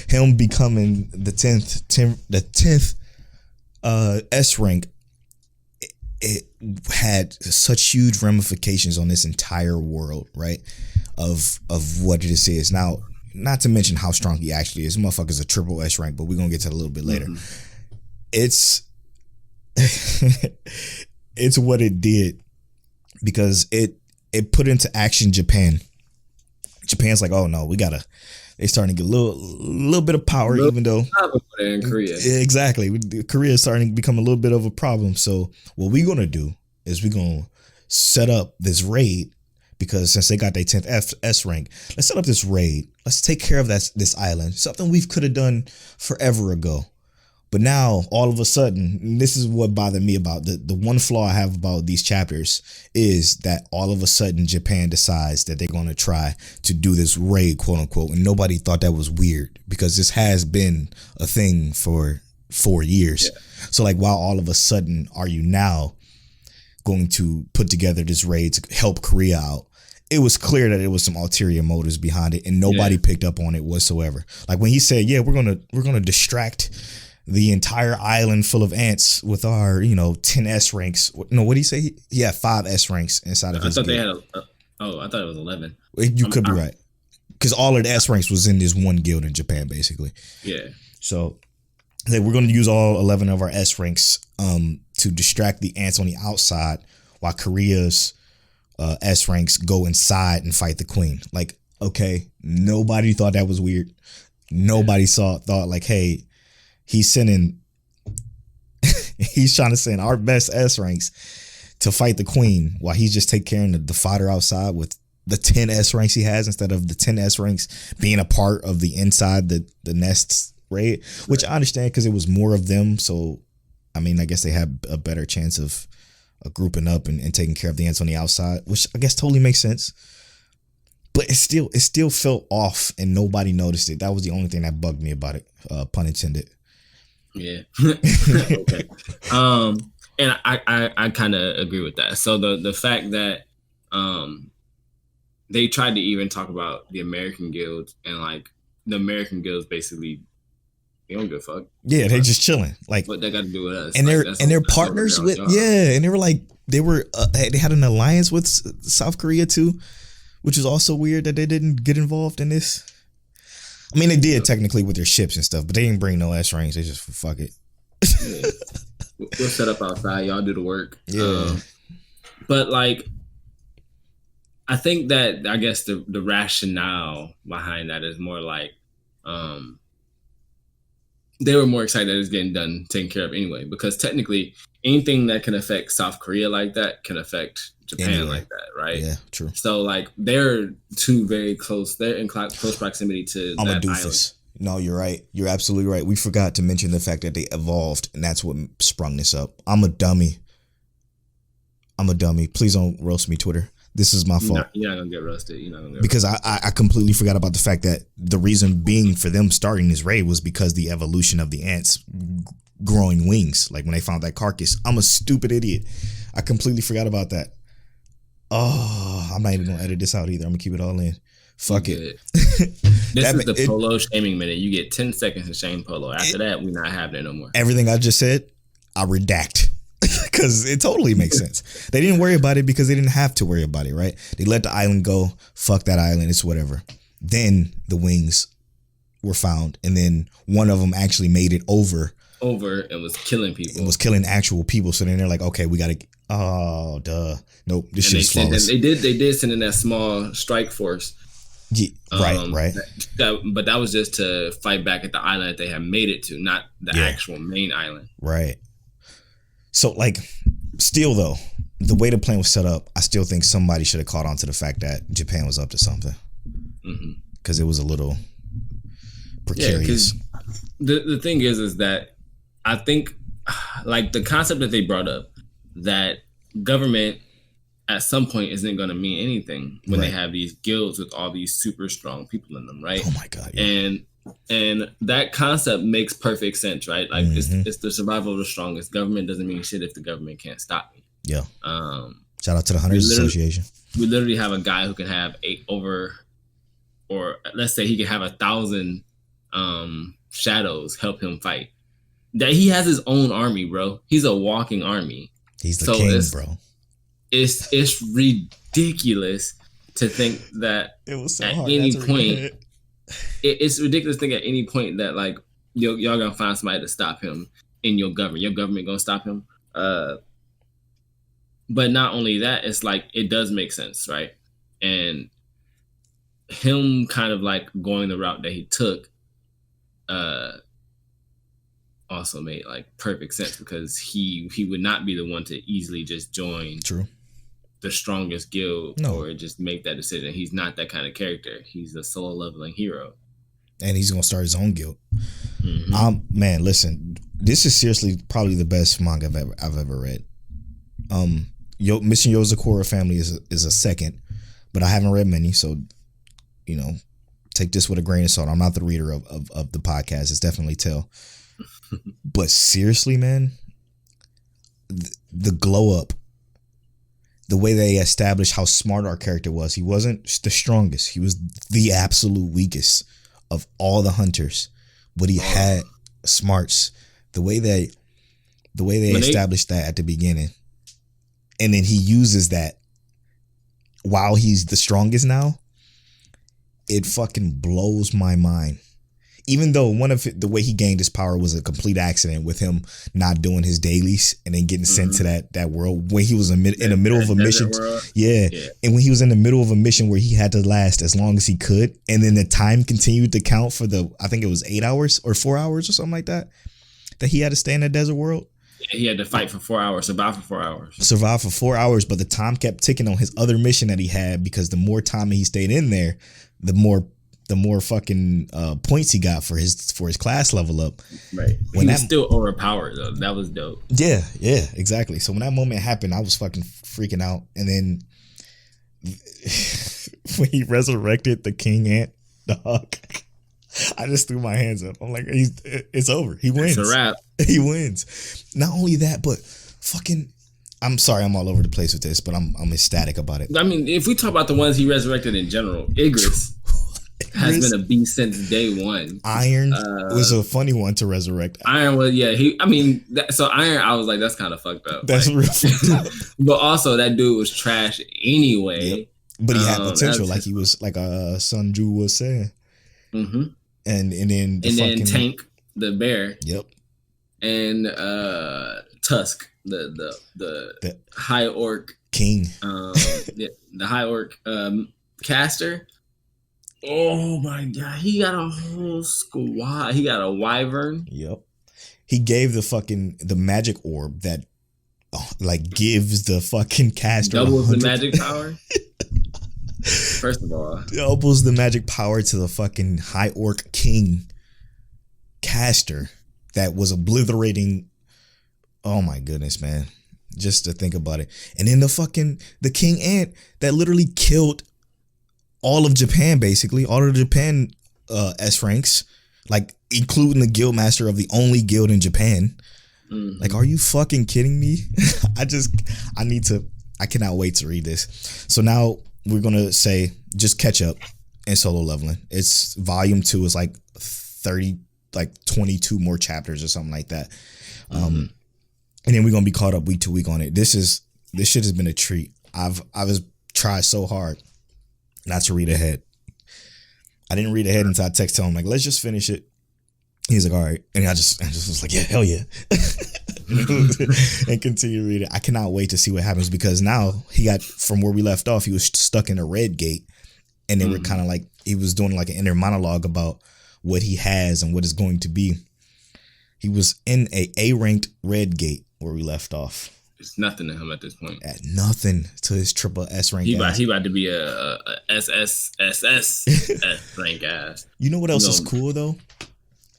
him becoming the 10th S rank. it had such huge ramifications on this entire world, right? Of what this is. Now, not to mention how strong he actually is. Motherfucker's a triple S rank, but we're gonna get to that a little bit later. It's it's what it did because it put into action Japan. Japan's like, oh no, they starting to get a little bit of power, even though in Korea. Exactly. Korea is starting to become a little bit of a problem. So what we're gonna do is we're gonna set up this raid, because since they got their 10th S rank, let's set up this raid. Let's take care of this island. Something we could have done forever ago. But now, all of a sudden, this is what bothered me about the one flaw I have about these chapters is that all of a sudden Japan decides that they're going to try to do this raid, quote unquote. And nobody thought that was weird because this has been a thing for 4 years. Yeah. So like, why all of a sudden are you now going to put together this raid to help Korea out? It was clear that there was some ulterior motives behind it, and nobody picked up on it whatsoever. Like when he said, yeah, we're gonna distract the entire island full of ants with our, 10 S ranks. No, what did he say? He had 5 S ranks inside of his guild. I thought it was 11. You could be right. Because all of the S ranks was in this one guild in Japan, basically. Yeah. So we're going to use all 11 of our S ranks to distract the ants on the outside while Korea's S ranks go inside and fight the queen. Like, okay, nobody thought that was weird. Nobody thought like, hey, he's trying to send our best S ranks to fight the queen while he's just take care of the fodder outside with the 10 S ranks he has, instead of the 10 S ranks being a part of the inside the nests raid, which I understand because it was more of them. So, I mean, I guess they had a better chance of grouping up and taking care of the ants on the outside, which I guess totally makes sense. But it still felt off and nobody noticed it. That was the only thing that bugged me about it, pun intended. Yeah. Okay. And I kind of agree with that. So the fact that they tried to even talk about the American guilds, and like the American guilds basically, they don't give a fuck. Yeah, they just chilling. Like what they got to do with us. And they're partners with and they were like they had an alliance with South Korea too, which is also weird that they didn't get involved in this. I mean, they did technically with their ships and stuff, but they didn't bring no S ranks. They just fuck it. Yeah. We'll set up outside. Y'all do the work. Yeah. But like, I think that I guess the rationale behind that is more like, they were more excited that it's getting done, taken care of anyway. Because technically, anything that can affect South Korea like that can affect Japan like that, right? Yeah, true. So like they're two very close. They're in close proximity to I'm that a doofus. island. No, you're right. You're absolutely right. We forgot to mention the fact that they evolved, and that's what sprung this up. I'm a dummy. Please don't roast me, Twitter. This is my fault. You're not gonna get roasted. Because I completely forgot about the fact that the reason being for them starting this raid was because the evolution of the ants growing wings. Like when they found that carcass. I'm a stupid idiot. I completely forgot about that. Oh, I'm not even gonna edit this out either. I'm gonna keep it all in. Fuck it. This is the Polo shaming minute. You get 10 seconds to shame Polo. After that, we're not having it no more. Everything I just said, I redact. Because it totally makes sense. They didn't worry about it because they didn't have to worry about it, right? They let the island go. Fuck that island. It's whatever. Then the wings were found. And then one of them actually made it over and was killing people. It was killing actual people. So then they're like, okay, we got to... Oh, duh. Nope. This shit's flawless. They did send in that small strike force. Yeah, right. But that was just to fight back at the island that they had made it to, not the actual main island. Right. So, like, still, though, the way the plan was set up, I still think somebody should have caught on to the fact that Japan was up to something. Because it was a little precarious. Yeah, the thing is that I think, like, the concept that they brought up, that government at some point isn't going to mean anything when they have these guilds with all these super strong people in them, right? Oh, my God. Yeah. And that concept makes perfect sense, right? Like it's the survival of the strongest. Government doesn't mean shit if the government can't stop me. Yeah. Shout out to the Hunters Association. We literally have a guy who can have or let's say he can have 1,000 shadows help him fight. That he has his own army, bro. He's a walking army. He's the king, bro. It's ridiculous to think that it was so at hard any point, it's ridiculous to think at any point that like y'all gonna find somebody to stop him in your government. Your government gonna stop him. But not only that, it's like it does make sense, right? And him kind of like going the route that he took also made like perfect sense because he would not be the one to easily just join the strongest guild or just make that decision. He's not that kind of character. He's a solo leveling hero. And he's gonna start his own guild. Man, listen, this is seriously probably the best manga I've ever read. Mission Yozakura Family is a second, but I haven't read many, so you know, take this with a grain of salt. I'm not the reader of the podcast. It's definitely Tell. But seriously, man, the glow up, the way they established how smart our character was. He wasn't the strongest. He was the absolute weakest of all the hunters, but he had smarts. The way they established that at the beginning, and then he uses that while he's the strongest now. It fucking blows my mind. Even though the way he gained his power was a complete accident with him not doing his dailies and then getting sent to that world when he was in the middle of a mission. Yeah. And when he was in the middle of a mission where he had to last as long as he could. And then the time continued to count for I think it was 8 hours or 4 hours or something like that he had to stay in the desert world. Yeah, he had to fight for 4 hours, survive for 4 hours. Survive for 4 hours, but the time kept ticking on his other mission that he had because the more time he stayed in there, the more fucking points he got for his class level up. Right. He was still overpowered though. That was dope. Yeah, exactly. So when that moment happened, I was fucking freaking out. And then when he resurrected the king ant, the hawk, I just threw my hands up. I'm like, it's over. He wins. It's a wrap. He wins. Not only that, but fucking. I'm sorry, I'm all over the place with this, but I'm ecstatic about it. I mean, if we talk about the ones he resurrected in general, Igris has been a beast since day one. Iron was a funny one to resurrect. Iron was, so Iron, I was like, that's kind of fucked up. That's like, real fucked up. But also, that dude was trash anyway. Yep. But he had potential, like he was, like Sunju was saying. Mm-hmm. And then then Tank, the bear. Yep. And Tusk, the high orc king. The high orc caster. Oh my god, he got a whole squad. He got a wyvern. Yep. He gave the magic orb that gives the fucking caster doubles the magic power. First of all, doubles the magic power to the fucking high orc king caster that was obliterating. Oh my goodness, man. Just to think about it. And then the king ant that literally killed all of Japan, basically. All of the Japan S ranks, like including the guild master of the only guild in Japan. Mm-hmm. Like, are you fucking kidding me? I cannot wait to read this. So now we're going to say just catch up in solo leveling. It's volume 2 is like 22 more chapters or something like that. Mm-hmm. And then we're gonna be caught up week to week on it. This shit has been a treat. I was tried so hard not to read ahead. I didn't read ahead until I texted him like, let's just finish it. He's like, all right. And I just was like, yeah, hell yeah. And continue to read it. I cannot wait to see what happens because now he got from where we left off, he was stuck in a red gate. And they were kind of like, he was doing like an inner monologue about what he has and what it's going to be. He was in a ranked red gate where we left off. It's nothing to him at this point. At nothing to his triple S rank. He about to be a SSSS rank ass. You know what else is cool though?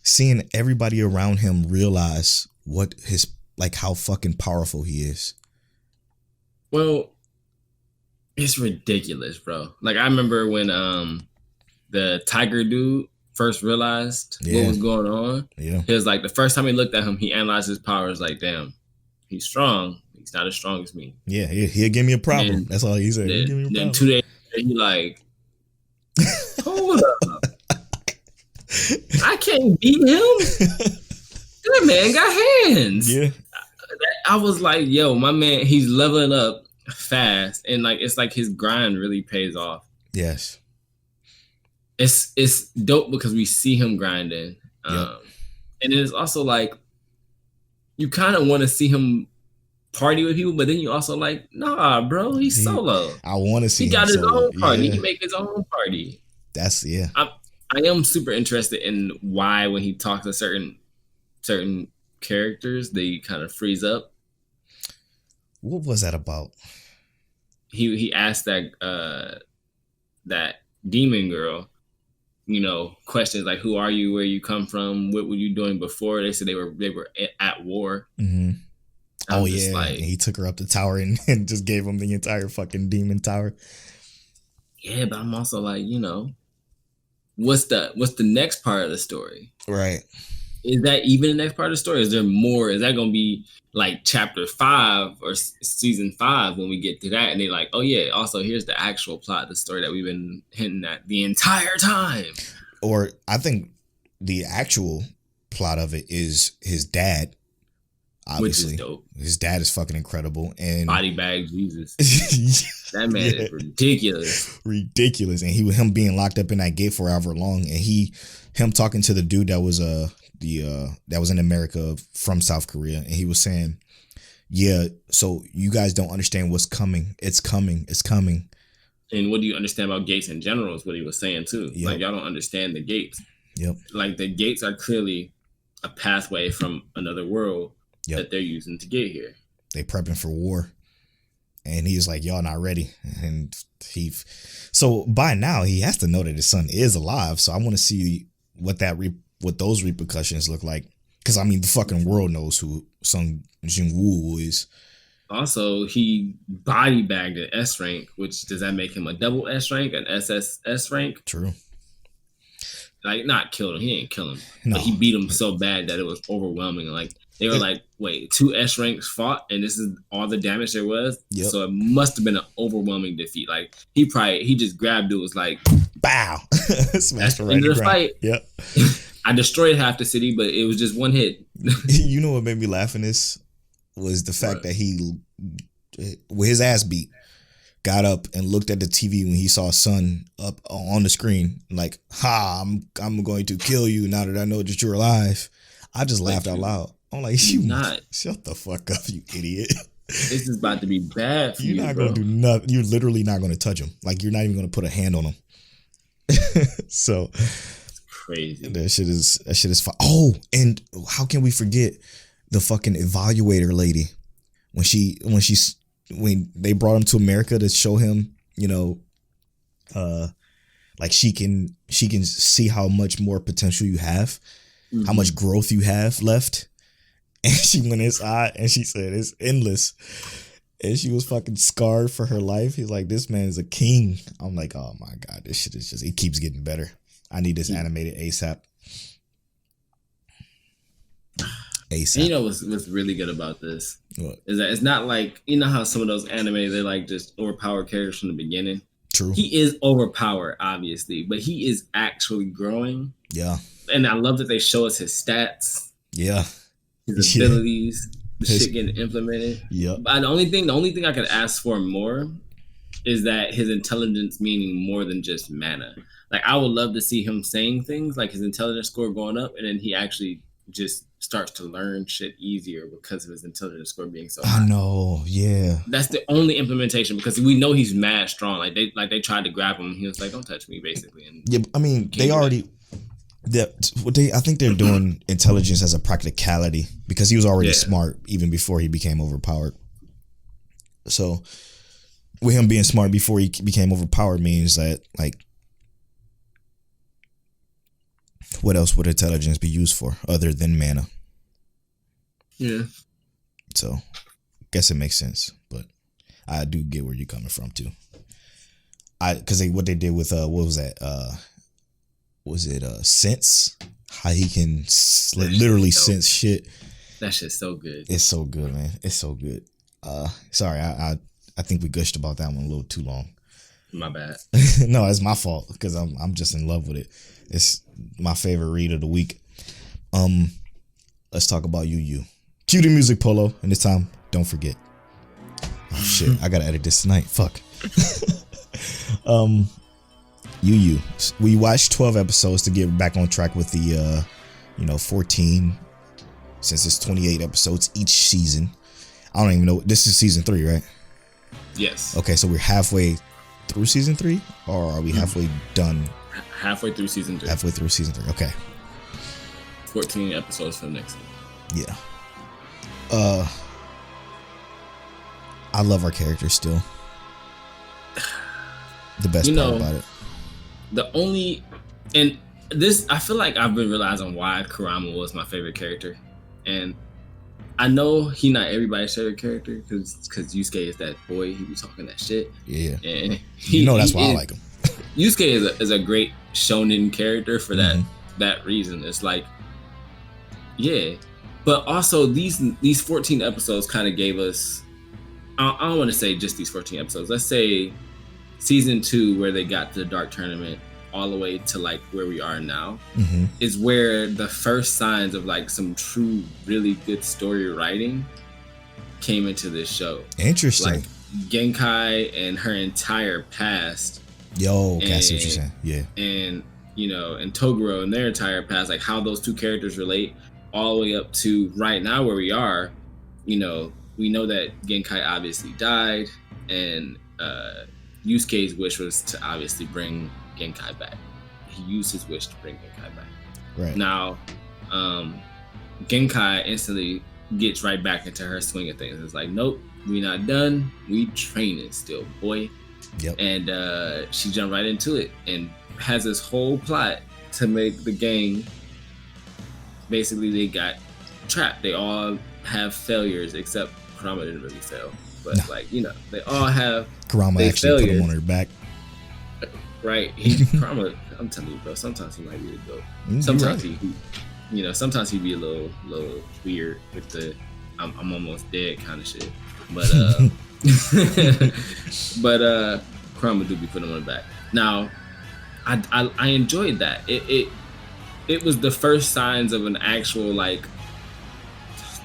Seeing everybody around him realize how fucking powerful he is. Well, it's ridiculous, bro. Like I remember when the tiger dude first realized what was going on. Yeah. He was like, the first time he looked at him, he analyzed his powers like, damn, he's strong. He's not as strong as me. Yeah, he'll give me a problem. That's all he said. Then 2 days later, he like, hold up. I can't beat him. That man got hands. Yeah. I was like, yo, my man, he's leveling up fast, and like it's like his grind really pays off. Yes. It's dope because we see him grinding. Yep. And it's also like you kind of want to see him party with people, but then you also like, nah, bro, he's solo. I want to see he got his own party. Yeah. He can make his own party. That's I am super interested in why when he talks to certain characters, they kind of freeze up. What was that about? He asked that demon girl, questions like, who are you, where you come from, what were you doing before? They said they were at war. Mm-hmm. Oh yeah, like, he took her up the tower and just gave him the entire fucking demon tower. Yeah, but I'm also like, what's the next part of the story? Right. Is that even the next part of the story? Is there more? Is that going to be like chapter 5 or season 5 when we get to that? And they're like, oh yeah, also here's the actual plot of the story that we've been hinting at the entire time. Or I think the actual plot of it is his dad. Obviously, which is dope. His dad is fucking incredible, and body bag Jesus. That man is ridiculous. And him being locked up in that gate for however long, and him talking to the dude that was that was in America from South Korea, and he was saying, yeah, so you guys don't understand what's coming. It's coming. And what do you understand about gates in general is what he was saying too. Yep. Like, y'all don't understand the gates. Yep. Like, the gates are clearly a pathway from another world. Yep. That they're using to get here. They prepping for war. And he's like, y'all not ready. And so by now he has to know that his son is alive. So I want to see what those repercussions look like. Because I mean, the fucking world knows who Sung Jin-woo is. Also, he body bagged an S rank, which does that make him a double S rank, an SSS rank? True. Like, not killed him. He didn't kill him. No. But he beat him so bad that it was overwhelming. Like, they were like, wait, 2 S ranks fought, and this is all the damage there was? Yep. So it must have been an overwhelming defeat. Like, he just grabbed it, was like, bow. Smashed right into the fight. Yep. I destroyed half the city, but it was just one hit. You know what made me laugh in this was the fact that he, with his ass beat, got up and looked at the TV when he saw son up on the screen, like, I'm going to kill you now that I know that you're alive. I just laughed out loud. I'm like, shut the fuck up, you idiot. This is about to be bad for you. You're not going to do nothing. You're literally not going to touch him. Like, you're not even going to put a hand on him. So it's crazy. That shit is fun. Oh, and how can we forget the fucking evaluator lady when they brought him to America to show him, like she can see how much more potential you have, how much growth you have left. And she went inside and she said it's endless. And she was fucking scarred for her life. He's like, this man is a king. I'm like, oh my God, this shit is it keeps getting better. I need this animated ASAP. ASAP. You know what's really good about this? What? Is that it's not like, how some of those anime, they're like just overpowered characters from the beginning. True. He is overpowered, obviously, but he is actually growing. Yeah. And I love that they show us his stats. Yeah. His abilities, the shit getting implemented. Yep. But the only thing I could ask for more is that his intelligence meaning more than just mana. Like, I would love to see him saying things like his intelligence score going up, and then he actually just starts to learn shit easier because of his intelligence score being so high. I know, yeah. That's the only implementation, because we know he's mad strong. Like they tried to grab him, he was like, "Don't touch me," basically. And yeah, I mean, I think they're doing intelligence as a practicality because he was already smart even before he became overpowered. So with him being smart before he became overpowered means that, like, what else would intelligence be used for other than mana? Yeah. So guess it makes sense, but I do get where you're coming from too. Because what they did with what was that? Was it Sense? How he can literally sense shit. That shit's so good. It's so good, man. It's so good. Sorry, I think we gushed about that one a little too long. My bad. No, it's my fault because I'm just in love with it. It's my favorite read of the week. Let's talk about Yu. Cue the music, Polo. And this time, don't forget. Oh shit, I gotta edit this tonight. Fuck. We watched 12 episodes to get back on track with the 14, since it's 28 episodes each season. I don't even know. This is season 3, right? Yes. Okay, so we're halfway through season 3, or are we halfway done? Halfway through season 3. Halfway through season 3. Okay. 14 episodes for next week. Yeah. I love our characters still. The best part about it. I feel like I've been realizing why Kurama was my favorite character, and I know he not everybody's favorite character because Yusuke is that boy. He be talking that shit. Yeah. And that's why I like him. Yusuke is a great shonen character for that reason. It's like, yeah, but also these 14 episodes kind of gave us. I don't want to say just these 14 episodes. Let's say season 2, where they got to the Dark Tournament, all the way to like where we are now, is where the first signs of like some true, really good story writing came into this show. Interesting. Like Genkai and her entire past. Yo, okay, I see what you're saying. Yeah. And and Toguro and their entire past, like how those two characters relate, all the way up to right now where we are. We know that Genkai obviously died, and Yusuke's wish was to obviously bring Genkai back. He used his wish to bring Genkai back. Right. Now, Genkai instantly gets right back into her swing of things. It's like, nope, we not done. We training still, boy. Yep. And she jumped right into it and has this whole plot to make the gang. Basically, they got trapped. They all have failures, except Kurama didn't really fail. But they all have. Kurama actually put him on her back. Right, Kurama. I'm telling you, bro. Sometimes he might be a goat. Sometimes sometimes he be a little weird with the I'm almost dead kind of shit. But Kurama do be putting him on the back. Now, I enjoyed that. It was the first signs of an actual like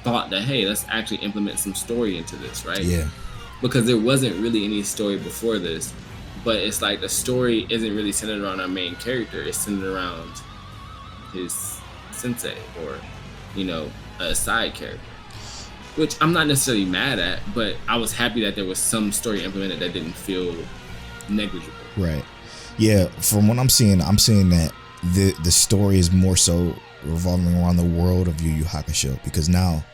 thought that, hey, let's actually implement some story into this, right? Yeah. Because there wasn't really any story before this, but it's like the story isn't really centered around our main character. It's centered around his sensei or, a side character, which I'm not necessarily mad at, but I was happy that there was some story implemented that didn't feel negligible. Right. Yeah. From what I'm seeing that the story is more so revolving around the world of Yu Yu Hakusho, because now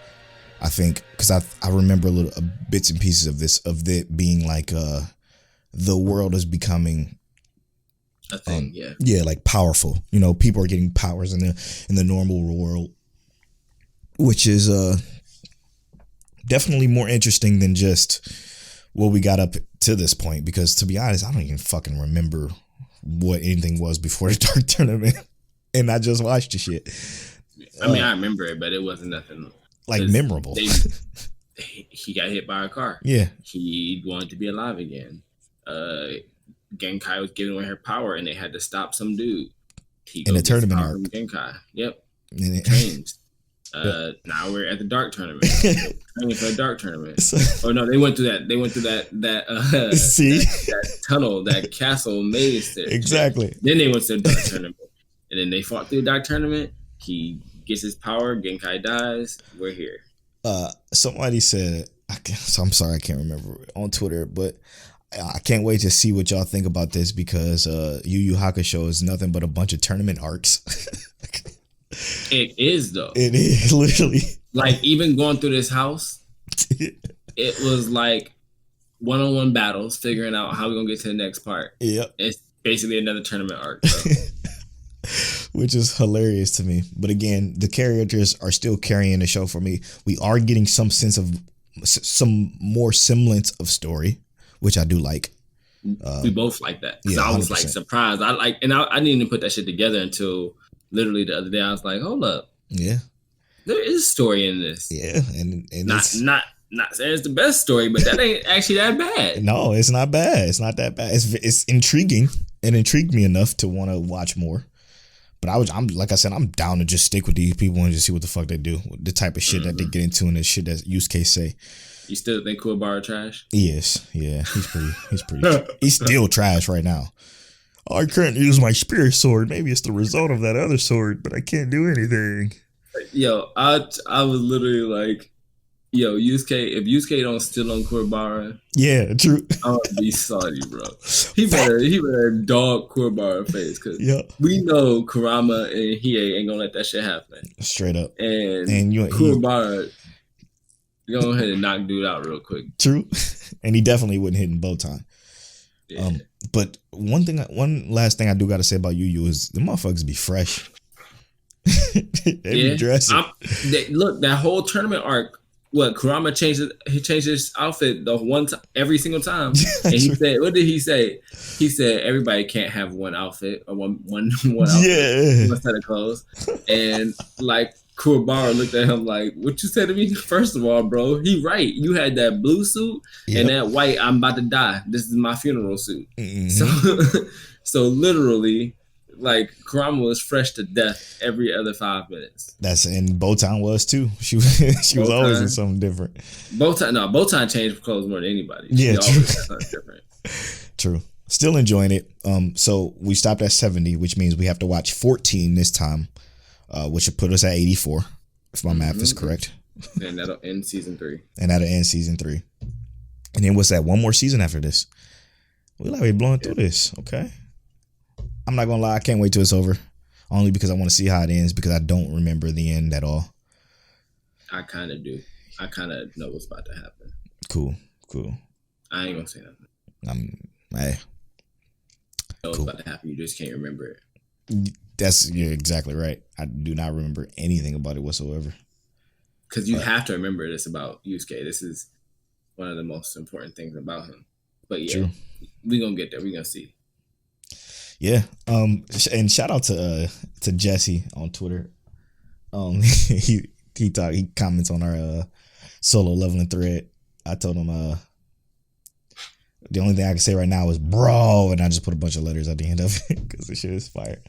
I think, because I remember little bits and pieces of this, of it being like the world is becoming a thing, like powerful. People are getting powers in the normal world, which is definitely more interesting than just what we got up to this point. Because to be honest, I don't even fucking remember what anything was before the Dark Tournament. And I just watched the shit. I mean, I remember it, but it wasn't nothing like memorable. He got hit by a car. Yeah. He wanted to be alive again. Genkai was giving away her power, and they had to stop some dude. In a tournament arc. Genkai. Yep. Changed. Now we're at the Dark Tournament. Training for a Dark Tournament. Oh no, they went through that. They went through that See? that tunnel, that castle maze. Exactly. Then they went to the Dark Tournament. And then they fought through the Dark Tournament. He gets his power. Genkai dies. We're here. Somebody said, I'm sorry, I can't remember on Twitter, but I can't wait to see what y'all think about this, because Yu Yu Hakusho is nothing but a bunch of tournament arcs. It is, though. It is, literally. Like, even going through this house, it was like one-on-one battles, figuring out how we're going to get to the next part. Yep. It's basically another tournament arc. So. Which is hilarious to me. But again, the characters are still carrying the show for me. We are getting some sense of some more semblance of story, which I do like. We both like that. Yeah, I was like surprised. I didn't even put that shit together until literally the other day. I was like, hold up. Yeah. There is a story in this. Yeah. And not saying it's the best story, but that ain't actually that bad. No, it's not bad. It's not that bad. It's intriguing. It intrigued me enough to want to watch more. But I'm like I said, I'm down to just stick with these people and just see what the fuck they do. The type of shit that they get into and the shit that use case say. You still think Kuwabara trash? Yes, yeah, he's still trash right now. I can't use my spirit sword. Maybe it's the result of that other sword, but I can't do anything. Yo, I was literally like, yo, Yusuke, if Yusuke don't steal on Kuwabara, yeah, true. I'm gonna be salty, bro. He better dog Kuwabara face, because we know Kurama and Hiei ain't gonna let that shit happen. Straight up. And Kuwabara, go ahead and knock dude out real quick. True. And he definitely wouldn't hit in bow tie. Yeah. But one last thing I do got to say about Yu is the motherfuckers be fresh. They be dressing. Look, that whole tournament arc. What Kurama changed his outfit the one time, every single time, and he said, "What did he say?" He said, "Everybody can't have one outfit or one outfit, one set of clothes." And like Kuwabara looked at him like, "What you said to me?" First of all, bro, he right. You had that blue suit and that white. I'm about to die. This is my funeral suit. Mm-hmm. So literally. Like Kurama was fresh to death every other 5 minutes. And Botan was too. She was always in something different. Botan changed clothes more than anybody. Yeah, true. Different. True. Still enjoying it. So we stopped at 70, which means we have to watch 14 this time, which would put us at 84, if my math is correct. And that'll end season 3. And then what's that? One more season after this. We're blowing through this. Okay. I'm not gonna lie, I can't wait till it's over. Only because I want to see how it ends, because I don't remember the end at all. I kind of do. I kind of know what's about to happen. Cool. I ain't gonna say nothing. Hey. Know what's about to happen. You just can't remember it. You're exactly right. I do not remember anything about it whatsoever. Because you have to remember this about Yusuke. This is one of the most important things about him. But yeah, we're gonna get there. We're gonna see. Yeah. And shout out to Jesse on Twitter. He comments on our solo leveling thread. I told him the only thing I can say right now is bro, and I just put a bunch of letters at the end of it because the shit is fire.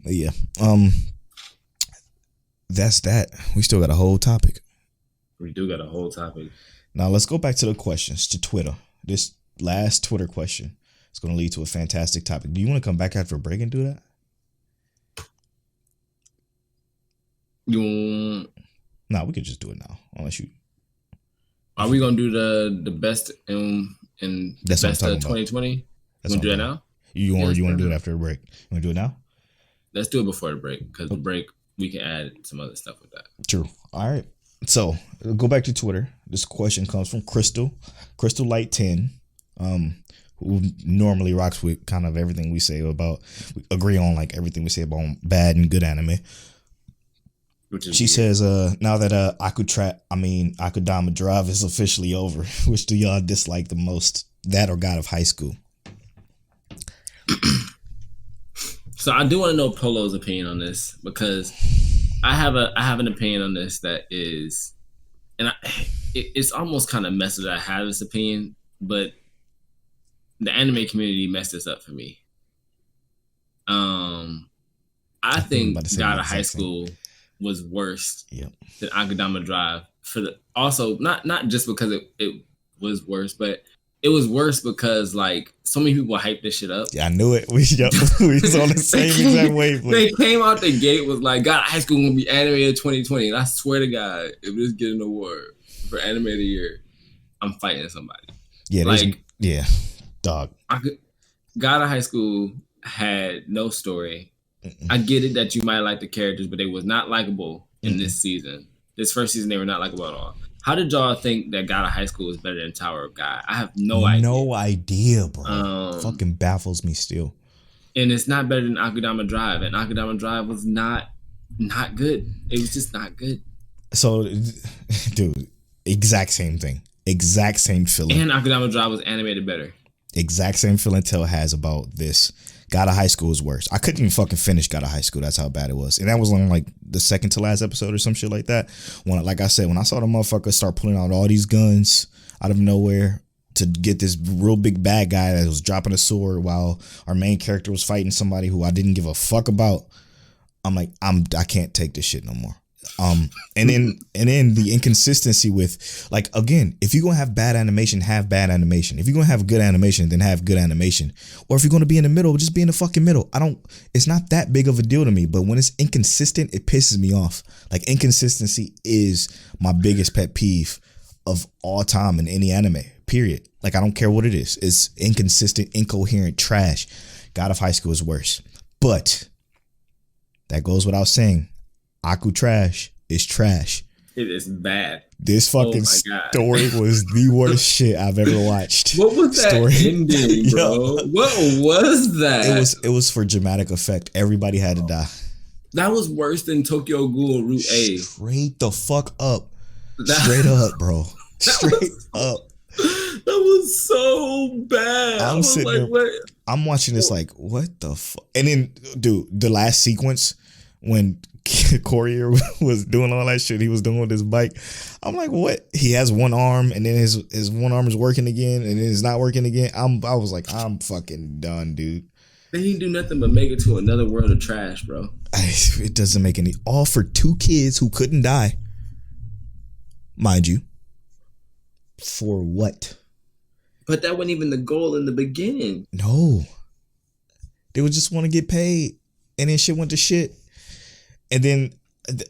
Yeah. That's that. We still got a whole topic. We do got a whole topic. Now let's go back to the questions, to Twitter. This last Twitter question. It's going to lead to a fantastic topic. Do you want to come back after a break and do that? No, we could just do it now. Unless you. Are we going to do the best in the best of 2020? You want to do that now? You want to do it after a break? You want to do it now? Let's do it before the break, because the break we can add some other stuff with that. True. All right. So go back to Twitter. This question comes from Crystal Light 10. Who normally rocks with kind of everything we say about, we agree on like everything we say about bad and good anime. She says, now that Akudama Drive is officially over, which do y'all dislike the most, that or God of High School? So I do want to know Polo's opinion on this, because I have an opinion on this that is, and it's almost kind of messed that I have this opinion, but the anime community messed this up for me. I think God of High School was worse than Akudama Drive also not just because it was worse, but it was worse because like so many people hyped this shit up. Yeah, I knew it. We was on the same exact wavelength. They came out the gate was like, God of High School gonna be animated 2020, and I swear to God, if this get an award for anime of the year, I'm fighting somebody. Yeah, dog. God of High School had no story. I get it that you might like the characters, but they was not likable in this season. This first season, they were not likable at all. How did y'all think that God of High School is better than Tower of God? I have no idea. No idea, bro. Fucking baffles me still. And it's not better than Akudama Drive. And Akudama Drive was not good. It was just not good. So, dude, exact same thing. Exact same feeling. And Akudama Drive was animated better. Exact same feeling Tell has about this. God of High School is worse. I couldn't even fucking finish God of High School. That's how bad it was. And that was on like the second to last episode or some shit like that. When, like I said, when I saw the motherfucker start pulling out all these guns out of nowhere, to get this real big bad guy that was dropping a sword while our main character was fighting somebody who I didn't give a fuck about. I'm like, I can't take this shit no more. And then the inconsistency with, like, again, if you're gonna have bad animation, have bad animation. If you're gonna have good animation, then have good animation. Or if you're gonna be in the middle, just be in the fucking middle. It's not that big of a deal to me, but when it's inconsistent, it pisses me off. Like, inconsistency is my biggest pet peeve of all time in any anime, period. Like, I don't care what it is. It's inconsistent, incoherent trash. God of High School is worse. But that goes without saying. Aku trash is trash. It is bad. This fucking story was the worst shit I've ever watched. What was that ending, bro? What was that? It was for dramatic effect. Everybody had to die. That was worse than Tokyo Ghoul Route A. Straight the fuck up. Straight up, bro. Straight up. That was so bad. I'm sitting there. What? I'm watching this like, what the fuck? And then, dude, the last sequence when Courier was doing all that shit he was doing with his bike, I'm like, what? He has one arm and then his one arm is working again and then it's not working again. I was like, I'm fucking done, dude. They didn't do nothing but make it to another world of trash, bro. It doesn't make any. All for 2 kids who couldn't die, mind you. For what? But that wasn't even the goal in the beginning. No, they would just want to get paid, and then shit went to shit. And then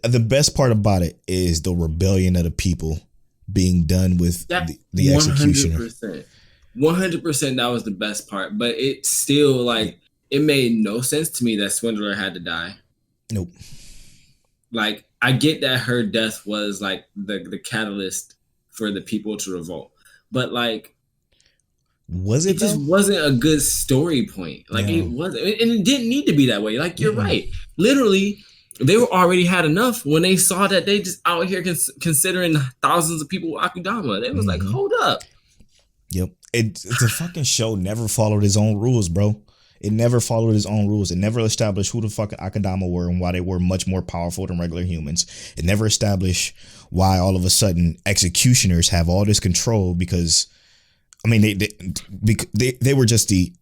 the best part about it is the rebellion of the people being done with the executioner. 100%. That was the best part. But it still, like, it made no sense to me that Swindler had to die. Nope. Like, I get that her death was like the catalyst for the people to revolt, but like, was it? It just wasn't a good story point. Like, it wasn't, and it didn't need to be that way. Like, you're right. Literally, they were already had enough when they saw that they just out here considering thousands of people with Akudama. They was like, hold up. Yep. It's a fucking show never followed its own rules, bro. It never followed its own rules. It never established who the fuck Akudama were and why they were much more powerful than regular humans. It never established why all of a sudden executioners have all this control because, I mean, they were just the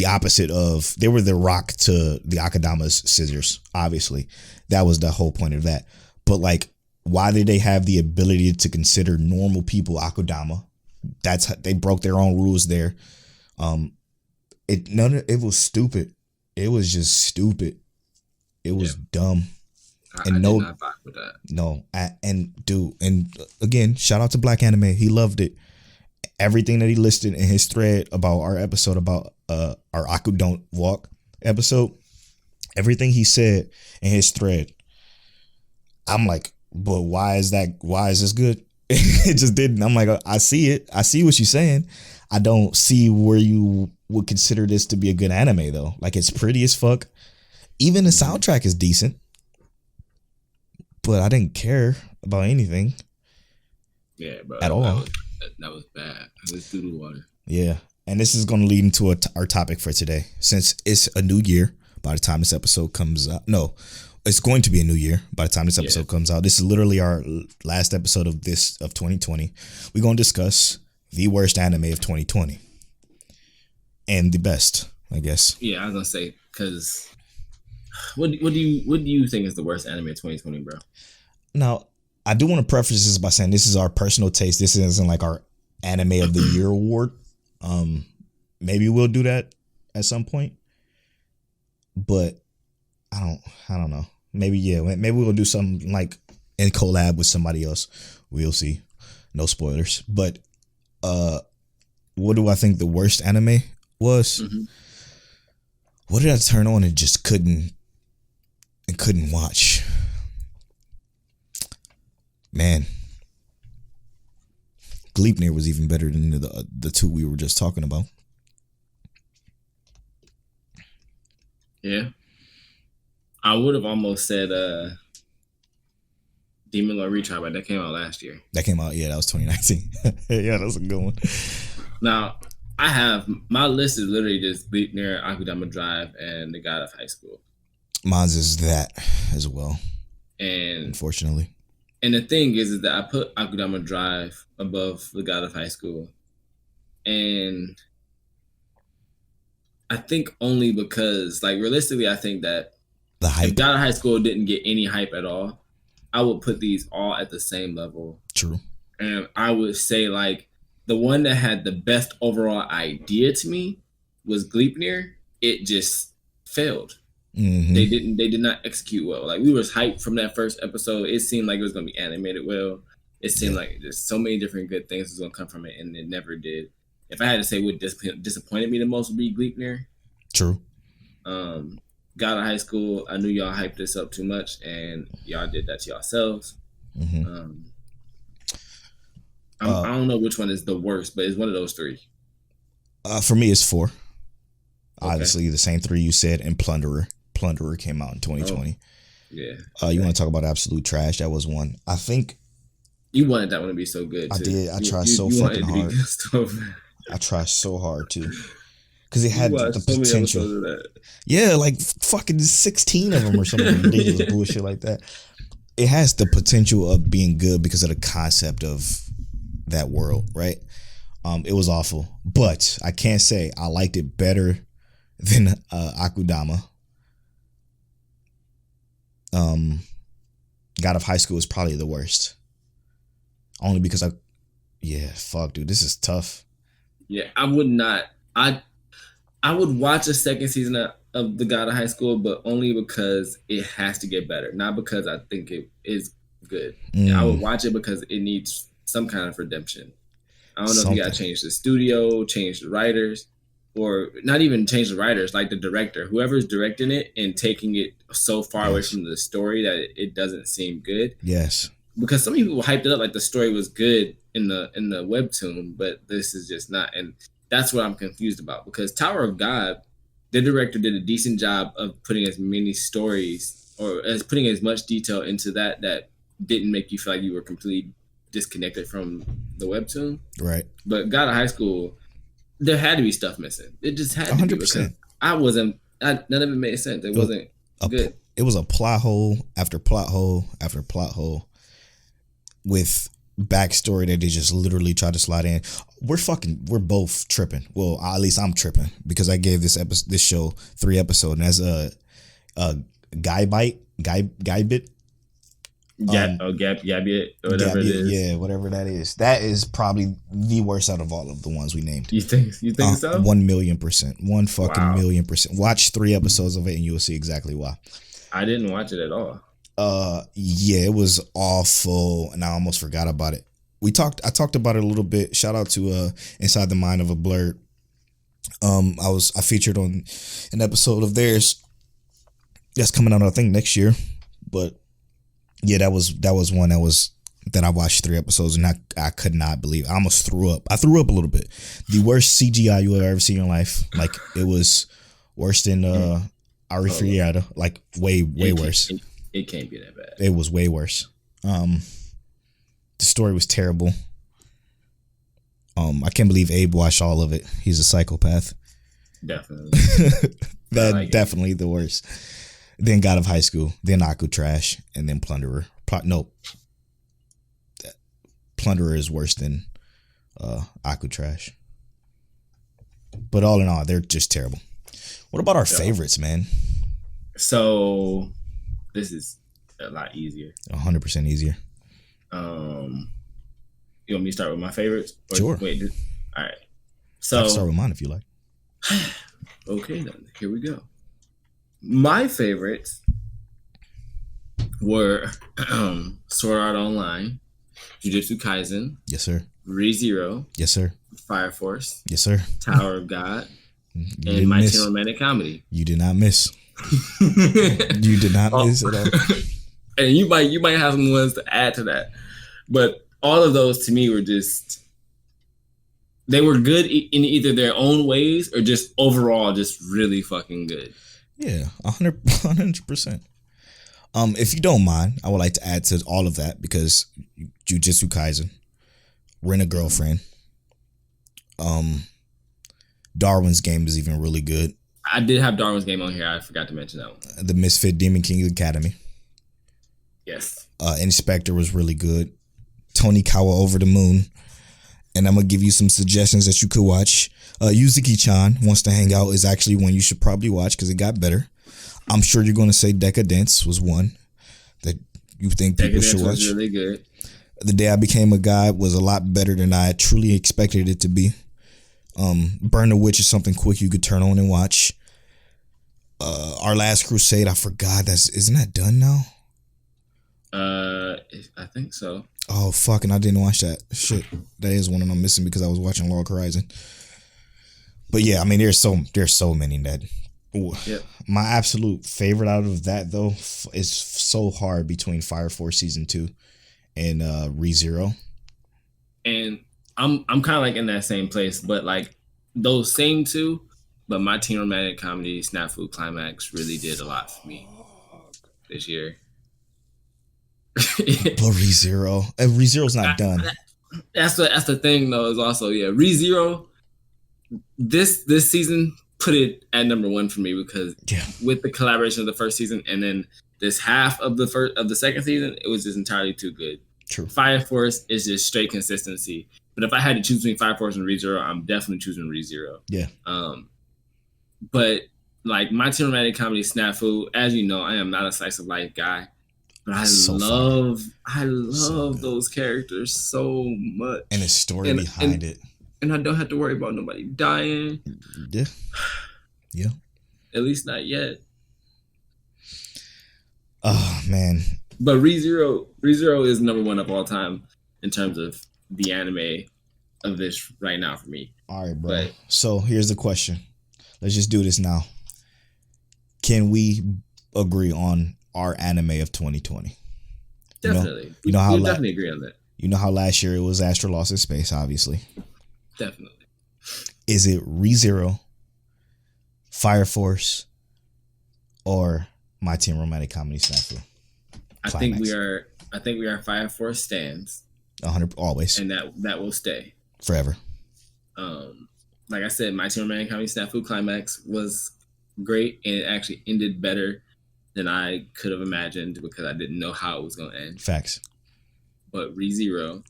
opposite of, they were the rock to the Akudama's scissors, obviously. That was the whole point of that. But like, why did they have the ability to consider normal people Akudama? That's how they broke their own rules there. It was stupid. It was just stupid. It was dumb. I did not vibe with that. No, and again, shout out to Black Anime. He loved it. Everything that he listed in his thread about our episode about our Aku Don't Walk episode, everything he said in his thread, I'm like, but why is this good? It just didn't. I'm like, I see it. I see what you're saying. I don't see where you would consider this to be a good anime though. Like, it's pretty as fuck. Even the soundtrack is decent. But I didn't care about anything. Yeah, bro. At all. That was bad. It was doodle water. Yeah. And this is going to lead into our topic for today. Since it's a new year by the time this episode comes out. No, it's going to be a new year by the time this episode comes out. This is literally our last episode of 2020. We're going to discuss the worst anime of 2020. And the best, I guess. Yeah, I was going to say, because what do you think is the worst anime of 2020, bro? Now, I do want to preface this by saying this is our personal taste. This isn't like our anime of the year award. Maybe we'll do that at some point. But I don't know. Maybe we'll do something like in collab with somebody else. We'll see. No spoilers. But what do I think the worst anime was? Mm-hmm. What did I turn on and just couldn't watch? Man, Gleipnir was even better than the two we were just talking about. Yeah. I would have almost said Demon Lord Retribe, but that came out last year. That came out, yeah, that was 2019. Yeah, that's a good one. Now, my list is literally just Gleipnir, Akudama Drive, and The God of High School. Mine's is that as well. And unfortunately. And the thing is that I put Akudama Drive above The God of High School and I think only because, like, realistically, I think that The hype. if God of High School didn't get any hype at all, I would put these all at the same level. True. And I would say, like, the one that had the best overall idea to me was Gleipnir. It just failed. Mm-hmm. They did not execute well. Like, we was hyped from that first episode. It seemed like it was going to be animated well. It seemed like there's so many different good things was going to come from it, and it never did. If I had to say what disappointed me the most would be Gleipnir. True. God of High School, I knew y'all hyped this up too much, and y'all did that to yourselves. Mm-hmm. I don't know which one is the worst, but it's one of those three. For me, it's 4. Okay. Obviously, the same 3 you said, and Plunderer. Plunderer came out in 2020. Yeah. You want to talk about absolute trash? That was one. I think you wanted that one to be so good, too. I did. I tried so fucking hard. I tried so hard, too. Because it had the potential. Yeah, like fucking 16 of them or something ridiculous bullshit like that. It has the potential of being good because of the concept of that world, right? It was awful, but I can't say I liked it better than Akudama. God of High School is probably the worst, only because fuck, dude, this is tough. Yeah, I would not. I would watch a second season of the God of High School, but only because it has to get better, not because I think it is good. I would watch it because it needs some kind of redemption. I don't know if you got to change the studio, change the writers, or not even change the writers, like the director, whoever's directing it and taking it so far away from the story that it doesn't seem good. Yes. Because some people hyped it up like the story was good in the webtoon, but this is just not. And that's what I'm confused about, because Tower of God, the director did a decent job of putting as many stories or as putting as much detail into that didn't make you feel like you were completely disconnected from the webtoon. Right. But God of High School, there had to be stuff missing. It just had to 100%. Be, because none of it made sense. It wasn't good. It was a plot hole after plot hole after plot hole with backstory that they just literally tried to slide in. We're both tripping. Well, at least I'm tripping because I gave this show 3 episodes, and as a guy bit. Gabbit or whatever it is. Yeah, whatever that is. That is probably the worst out of all of the ones we named. You think so? 1,000,000%. 1,000,000%. Watch 3 episodes of it and you'll see exactly why. I didn't watch it at all. Yeah, it was awful, and I almost forgot about it. I talked about it a little bit. Shout out to Inside the Mind of a Blurred. I featured on an episode of theirs that's coming out, I think, next year. But yeah, that was one that I watched 3 episodes, and I could not believe it. I almost threw up. I threw up a little bit. The worst CGI you have ever seen in your life. Like, it was worse than Ari Friata. Like, way worse. It can't be that bad. It was way worse. The story was terrible. I can't believe Abe watched all of it. He's a psychopath. Definitely. Definitely the worst. Then God of High School, then Aku Trash, and then Plunderer. Plunderer is worse than Aku Trash. But all in all, they're just terrible. What about our favorites, man? So this is a lot easier. 100% easier. You want me to start with my favorites? Sure. Wait. All right. So I can start with mine if you like. Okay, then. Here we go. My favorites were Sword Art Online, Jujutsu Kaisen. Yes, sir. ReZero. Yes, sir. Fire Force. Yes, sir. Tower of God. And My Teen Romantic Comedy. You did not miss. You did not miss at all. And you might have some ones to add to that, but all of those to me were they were good in either their own ways or just overall just really fucking good. Yeah, 100%. If you don't mind, I would like to add to all of that because Jujutsu Kaisen, Rent a Girlfriend, Darwin's Game is even really good. I did have Darwin's Game on here. I forgot to mention that one. The Misfit Demon King Academy. Yes. Inspector was really good. Tony Kawa Over the Moon. and I'm gonna give you some suggestions that you could watch. Yuzuki-chan Wants to Hang Out is actually one you should probably watch because it got better. I'm sure you're going to say Decadence was one that you think people should watch. Was really good. The Day I Became a God was a lot better than I truly expected it to be. Burn the Witch is something quick you could turn on and watch. Our Last Crusade, I forgot. Isn't that done now? I think so. Oh fuck! And I didn't watch that. Shit, that is one I'm missing because I was watching Log Horizon. But yeah, I mean, there's so many that. Yep. My absolute favorite out of that though is so hard between Fire Force Season 2 and ReZero. And I'm kind of like in that same place, but like those same two, but my teen romantic comedy Snafu Climax really did a lot for me this year. But ReZero's not done. That's the thing though. Is also ReZero. This season put it at number one for me because with the collaboration of the first season and then this half of the second season, it was just entirely too good. True. Fire Force is just straight consistency. But if I had to choose between Fire Force and ReZero, I'm definitely choosing ReZero. Yeah. But like my teen romantic comedy Snafu, as you know, I am not a slice of life guy. But I love those characters so much. And the story behind it. And I don't have to worry about nobody dying. Yeah. Yeah. At least not yet. Oh, man. But ReZero is number one of all time in terms of the anime of this right now for me. All right, bro. So here's the question. Let's just do this now. Can we agree on our anime of 2020? Definitely. You know how definitely agree on that. You know how last year it was Astro Lost in Space, obviously. Definitely. Is it ReZero, Fire Force, or My Teen Romantic Comedy Snafu? I think we are Fire Force stands. 100 always. And that will stay. Forever. Like I said, My Teen Romantic Comedy Snafu Climax was great and it actually ended better than I could have imagined because I didn't know how it was going to end. Facts. But ReZero,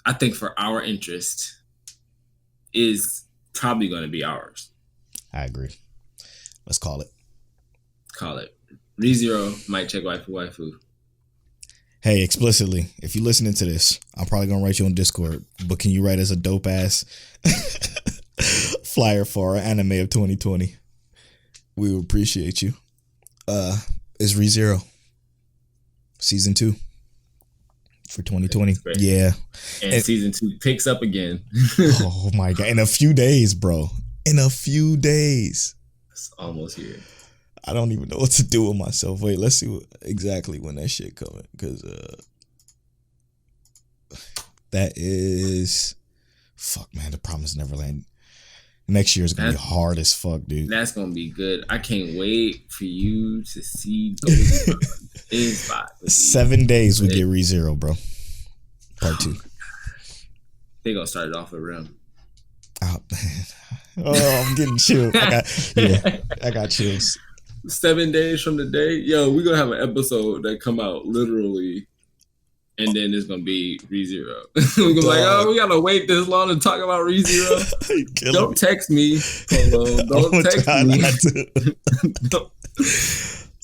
I think for our interest, is probably going to be ours. I agree. Let's call it. ReZero might check waifu. Hey, explicitly, if you're listening to this, I'm probably going to write you on Discord, but can you write us a dope ass flyer for our anime of 2020? We would appreciate you. It's ReZero Season 2 for 2020. Yeah. And Season 2 picks up again. Oh my God. In a few days, bro. It's almost here. I don't even know what to do with myself. Wait, let's see exactly when that shit coming. Because that is... Fuck, man. The Promised Neverland. Next year is going to be hard as fuck, dude. That's going to be good. I can't wait for you to see Golden 7 days we get ReZero, bro. Part 2. They're going to start it off with Rim. Oh, man. Oh, I'm getting chilled. I got chills. 7 days from the day, we're going to have an episode that come out literally, and then it's going to be ReZero. We're going to be like, we got to wait this long to talk about ReZero. Don't text me. Don't text me.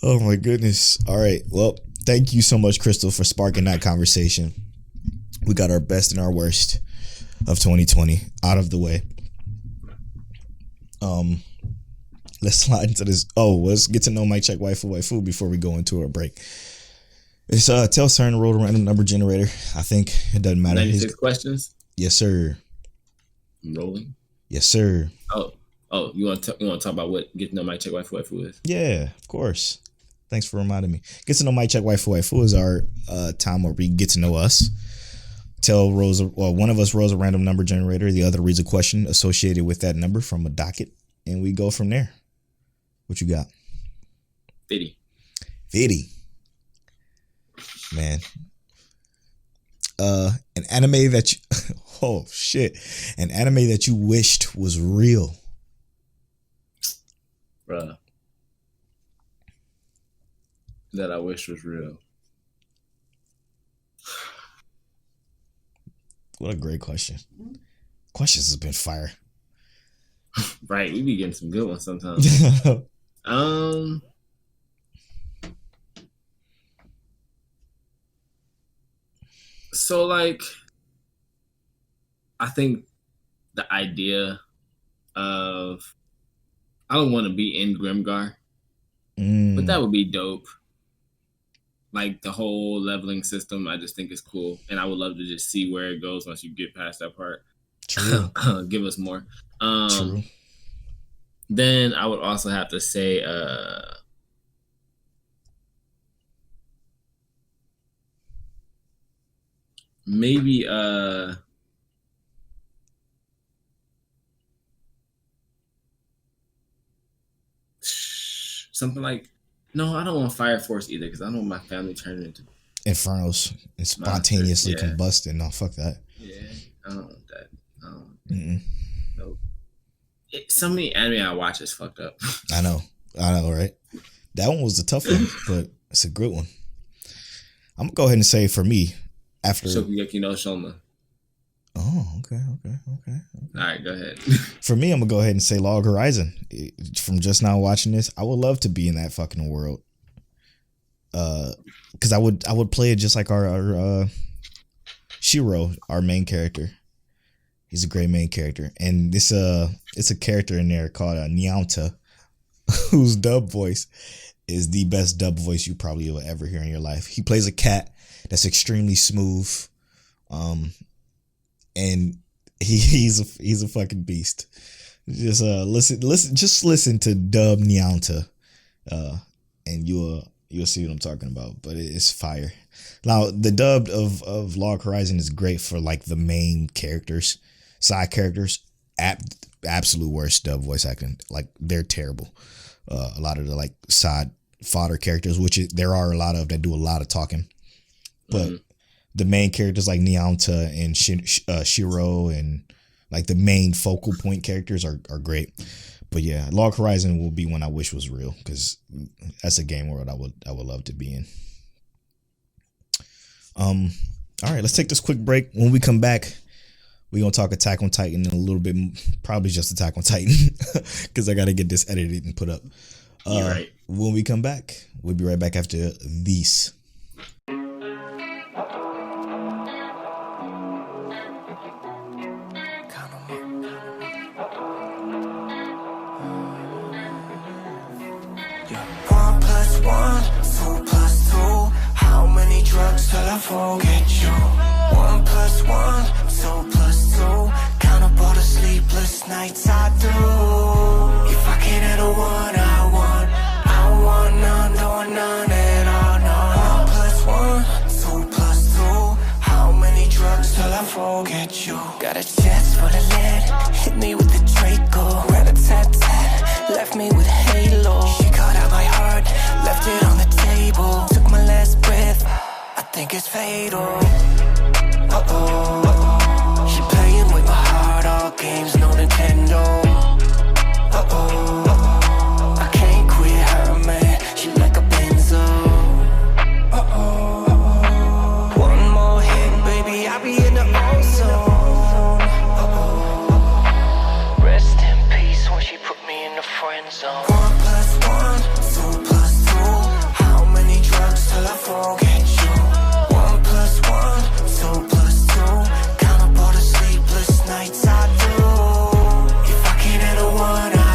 Oh, my goodness. All right. Well, thank you so much, Crystal, for sparking that conversation. We got our best and our worst of 2020 out of the way. Let's slide into this. Let's get to know Mike Check Waifu before we go into our break. It's tell Cern to roll a random number generator. I think it doesn't matter. 96 questions? Yes, sir. I'm rolling? Yes, sir. Oh, you want to talk about what get to know Mike Check Waifu is? Yeah, of course. Thanks for reminding me. Get to know Mike Check Waifu is our time where we get to know us. One of us rolls a random number generator. The other reads a question associated with that number from a docket, and we go from there. What you got? 50. Man. An anime that you an anime that you wished was real. Bruh. That I wish was real. What a great question. Questions has been fire. Right, we be getting some good ones sometimes. So like, I think the idea of I don't want to be in Grimgar, but that would be dope. Like the whole leveling system, I just think is cool, and I would love to just see where it goes once you get past that part. True. Give us more. True. Then I would also have to say, maybe something like, no, I don't want Fire Force either because I don't want my family turning into Infernos and spontaneously combusting. No, fuck that. Yeah, I don't want that. Nope. So many anime I watch is fucked up. I know, right? That one was a tough one, but it's a good one. I'm gonna go ahead and say for me, after Shokugeki no Shoma. Oh, okay. All right, go ahead. For me, I'm gonna go ahead and say Log Horizon. From just now watching this, I would love to be in that fucking world. Because I would play it just like our Shiro, our main character. He's a great main character, and it's a character in there called Nyauta, whose dub voice is the best dub voice you probably will ever hear in your life. He plays a cat that's extremely smooth, and he's a fucking beast. Just listen to dub Nyauta, and you'll see what I'm talking about. But it's fire. Now the dub of Log Horizon is great for like the main characters. Side characters, absolute worst dub voice acting. Like they're terrible. A lot of the like side fodder characters, which there are a lot of that do a lot of talking, but the main characters like Nyauta and Shiro and like the main focal point characters are great. But yeah, Log Horizon will be one I wish was real because that's a game world I would love to be in. All right, let's take this quick break. When we come back, we're going to talk Attack on Titan in a little bit, probably just Attack on Titan, because I got to get this edited and put up. You're right. When we come back, we'll be right back after these. Till I forget you. 1 + 1, 2 + 2. Count up all the sleepless nights I do. If I can't handle one, I want none, don't want none at all. No. 1 + 1, 2 + 2. How many drugs till I forget you? Got a chest full of lead, hit me with the Draco. Rat-a-tat-tat, left me with halo. She caught out my heart, left it on the table. Took my last breath, I think it's fatal. Uh-oh. She playing with my heart, all games, no Nintendo. Uh-oh. I can't quit her, man. She like a benzo. Uh-oh. One more hit, baby, I'll be in the ozone. Uh-oh. Rest in peace when she put me in the friend zone. 1 + 1, 2 + 2. How many drugs till I forget? 1 + 1, 2 + 2. Count up all the sleepless nights I do. If I can't handle one, I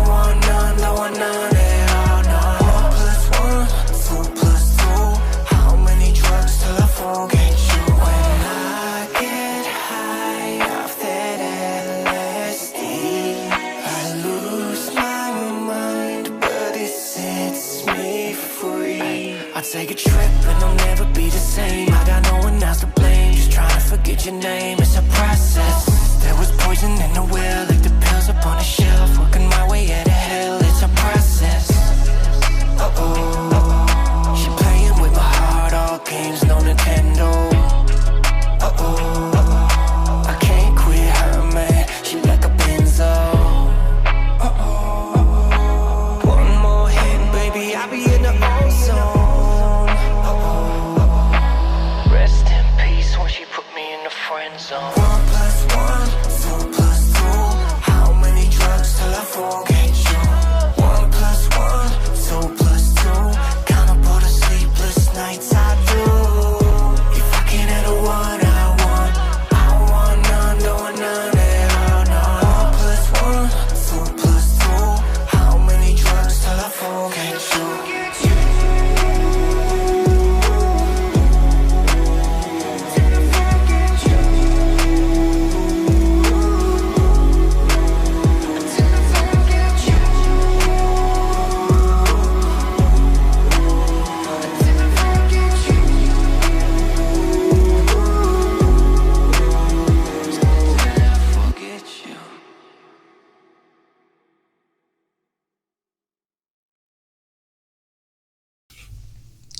want none, don't want none at all. No. 1 + 1, 2 + 2. How many drugs till I forget you? When I get high off that LSD, I lose my mind, but it sets me free. I take a trip and I'll never be the same. I got no one else to blame, just trying to forget your name. It's a process. There was poison in the well, like the pills up on the shelf. Working my way out of hell, it's a process. Uh-oh. She playing with my heart, all games, no Nintendo. Uh-oh. I can't quit her, man. She like a benzo. Uh-oh. One more hit, baby, I'll be in the ozone. Rest in peace when she put me in the zone. 1 + 1, 2 + 2. How many drugs till I forget you? 1 + 1, 2 + 2. Count up all the sleepless nights I do. If I can't have the one I want none, don't want none at all. No. 1 + 1, 2 + 2. How many drugs till I forget you?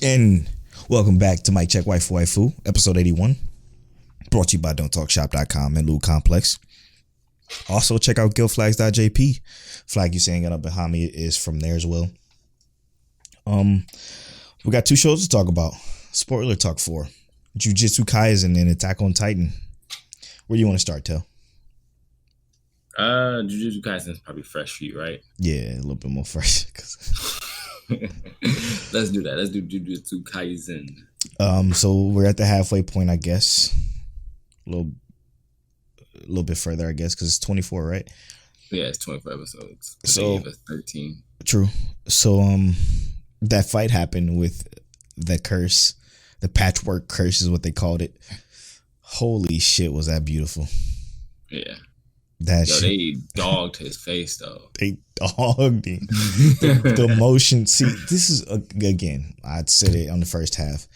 And welcome back to Mic Check Waifu, episode 81. Brought to you by Don'tTalkShop.com and Lube Complex. Also, check out guildflags.jp. Flag you seeing it up behind me is from there as well. We got 2 shows to talk about. Spoiler talk 4. Jujutsu Kaisen and Attack on Titan. Where do you want to start, Tel? Jujutsu Kaisen is probably fresh for you, right? Yeah, a little bit more fresh. Let's do that. Let's do Jujutsu Kaisen. So we're at the halfway point, I guess. A little bit further, I guess, because it's 24, right? Yeah, it's 24 episodes. So 13. True. So that fight happened with the curse, the patchwork curse is what they called it. Holy shit, was that beautiful? Yeah. That Yo, shit. they dogged his face though. They dogged him. The motion. See, this is again, I'd said it on the first half,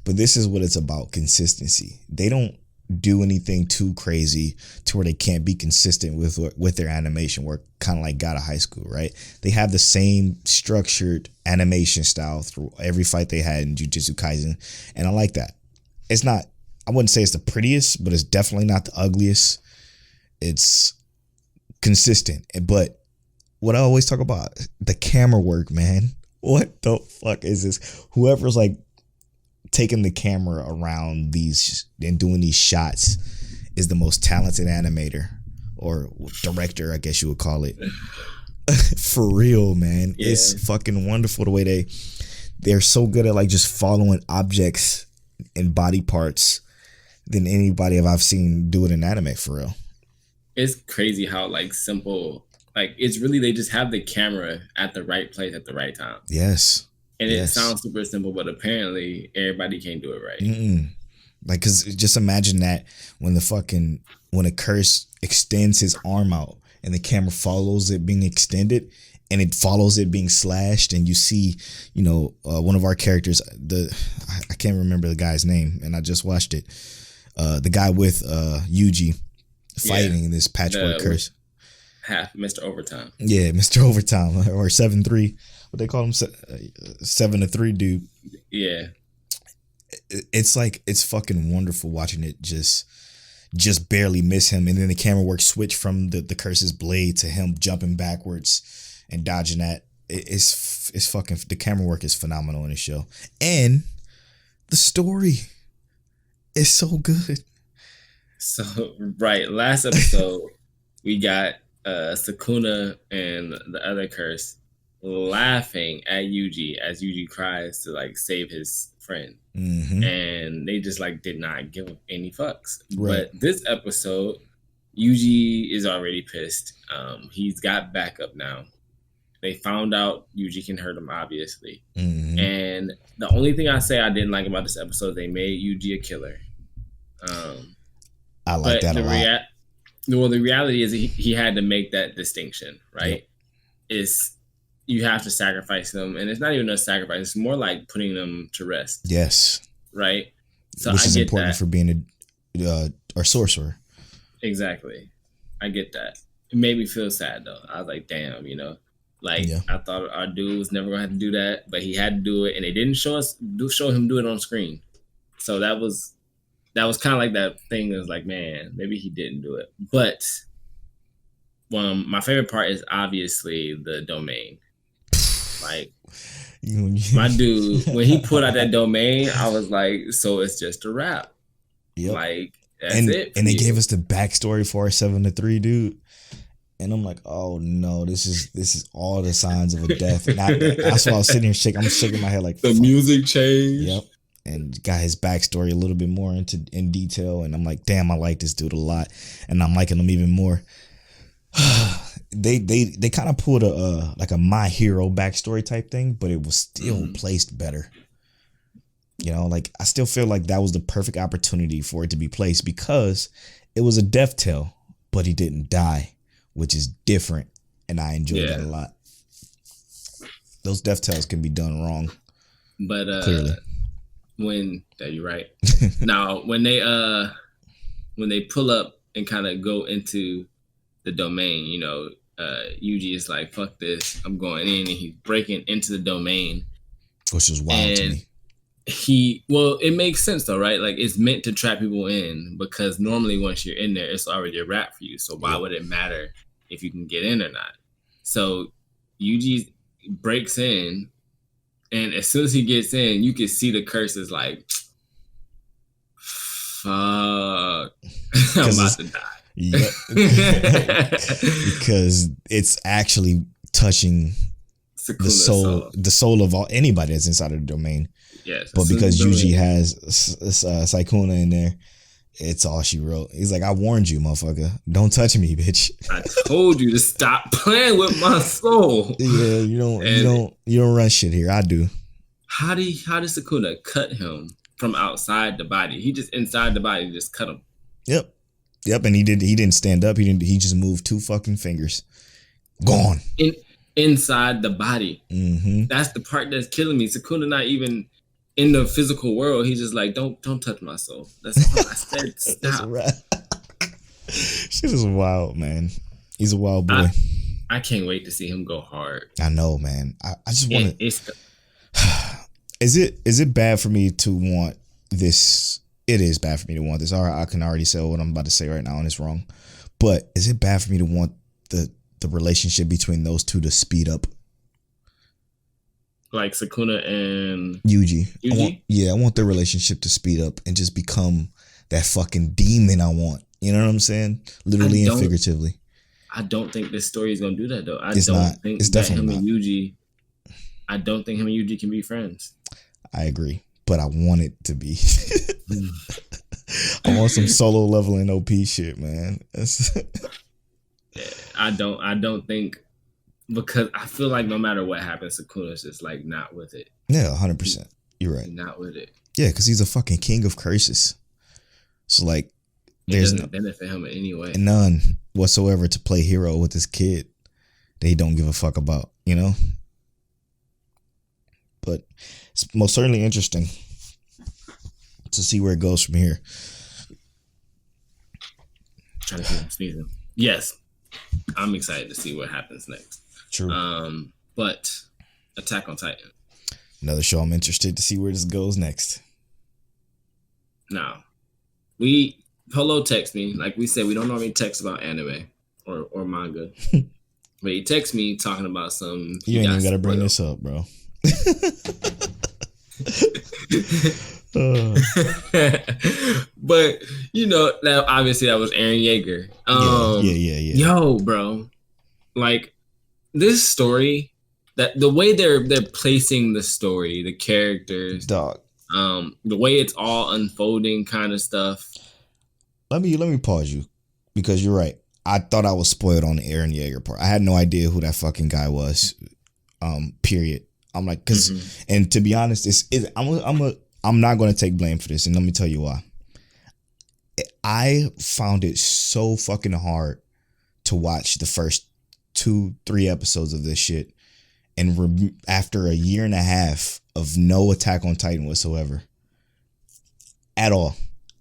but this is what it's about: consistency. They don't do anything too crazy to where they can't be consistent with their animation work, kind of like God of High School, right? They have the same structured animation style through every fight they had in Jujutsu Kaisen, and I like that. It's not, I wouldn't say it's the prettiest, but it's definitely not the ugliest. It's consistent. But what I always talk about, the camera work, man. What the fuck is this? Whoever's like taking the camera around these and doing these shots is the most talented animator or director, I guess you would call it. For real, man. Yeah. It's fucking wonderful the way they're so good at like just following objects and body parts than anybody I've seen do it in anime, for real. It's crazy how like simple, like it's really, they just have the camera at the right place at the right time. Yes. And it sounds super simple, but apparently everybody can't do it right. Like, cause just imagine that when a curse extends his arm out and the camera follows it being extended and it follows it being slashed, and you see, one of our characters, I can't remember the guy's name, and I just watched it. The guy with Yuji fighting this patchwork curse. Half Mr. Overtime. Yeah, Mr. Overtime or 7-3. What they call him, 7-3 dude. Yeah. It's like, it's fucking wonderful watching it just barely miss him, and then the camera work switch from the curse's blade to him jumping backwards and dodging that. It's fucking, the camera work is phenomenal in the show, and the story is so good. So right, last episode we got Sukuna and the other curse laughing at Yuji as Yuji cries to like save his friend, and they just like did not give any fucks. Right. But this episode, Yuji is already pissed. He's got backup now. They found out Yuji can hurt him, obviously. And the only thing I say I didn't like about this episode, they made Yuji a killer. I like that a lot. Well, the reality is he had to make that distinction, right? Yep. You have to sacrifice them, and it's not even a sacrifice. It's more like putting them to rest. Yes. Right? So which is important for being a sorcerer. Exactly. I get that. It made me feel sad, though. I was like, damn, I thought our dude was never going to have to do that, but he had to do it, and they didn't show him do it on screen. So that was kind of like that thing that was like, man, maybe he didn't do it. But my favorite part is obviously the domain. Like, my dude, when he put out that domain, I was like, so it's just a wrap. Yep. Like, That's it. And they gave us the backstory for our 7-3 dude. And I'm like, oh no, this is all the signs of a death. And that's why I was sitting here shaking. I'm shaking my head like the fuck. Music changed. Yep. And got his backstory a little bit more in detail. And I'm like, damn, I like this dude a lot. And I'm liking him even more. They kind of pulled a like a My Hero backstory type thing, but it was still placed better. You know, like I still feel like that was the perfect opportunity for it to be placed because it was a death tale, but he didn't die, which is different, and I enjoy that a lot. Those death tales can be done wrong, but clearly. You're right. Now when they pull up and kind of go into the domain, you know, Yuji is like, fuck this, I'm going in, and he's breaking into the domain, which is wild to me. It makes sense though, right? Like it's meant to trap people in because normally once you're in there, it's already a wrap for you. So why would it matter if you can get in or not? So Yuji breaks in, and as soon as he gets in, you can see the curses like, fuck, I'm about to die. Yep. Because it's actually touching the soul of anybody that's inside of the domain. Yes, but because Yuji has Sukuna in there, it's all she wrote. He's like, I warned you, motherfucker. Don't touch me, bitch. I told you to stop playing with my soul. Yeah, you don't run shit here. I do. How did Sukuna cut him from outside the body? He just inside the body just cut him. Yep. And he didn't stand up. He just moved 2 fucking fingers. Gone. Inside the body. Mm-hmm. That's the part that's killing me. Sukuna not even in the physical world. He's just like, don't touch my soul. That's all I said. Stop. That's right. Shit is wild, man. He's a wild boy. I can't wait to see him go hard. I know, man. I just want to. Is it bad for me to want this? It is bad for me to want this. I can already say what I'm about to say right now, and it's wrong. But is it bad for me to want the relationship between those two to speed up? Like Sukuna and Yuji? I want their relationship to speed up and just become that fucking demon I want. You know what I'm saying? Literally and figuratively. I don't think this story is gonna do that though. It's definitely not. I don't think him and Yuji can be friends. I agree, but I want it to be. I want some solo leveling OP shit, man. I don't think, because I feel like no matter what happens, Sukuna's just like not with it. Yeah, 100%. You're right. Not with it. Yeah, because he's a fucking king of curses. So like, there's no benefit him in any way. None whatsoever to play hero with this kid that he don't give a fuck about, you know? But it's most certainly interesting to see where it goes from here. Trying to keep him sneezing. Yes. I'm excited to see what happens next. True. But Attack on Titan. Another show I'm interested to see where this goes next. Now, Polo texted me. Like we said, we don't normally text about anime or manga. But he texted me talking about some... You ain't even got to bring this up, bro. But you know, that obviously that was Eren Yeager. Yeah. Yo, bro, like this story, that the way they're placing the story, the characters, dog, the way it's all unfolding, kind of stuff. Let me pause you because you're right. I thought I was spoiled on the Eren Yeager part. I had no idea who that fucking guy was. Period. I'm like, and to be honest, I'm not going to take blame for this, and let me tell you why. I found it so fucking hard to watch the first 2-3 episodes of this shit, and after a year and a half of no Attack on Titan whatsoever, at all,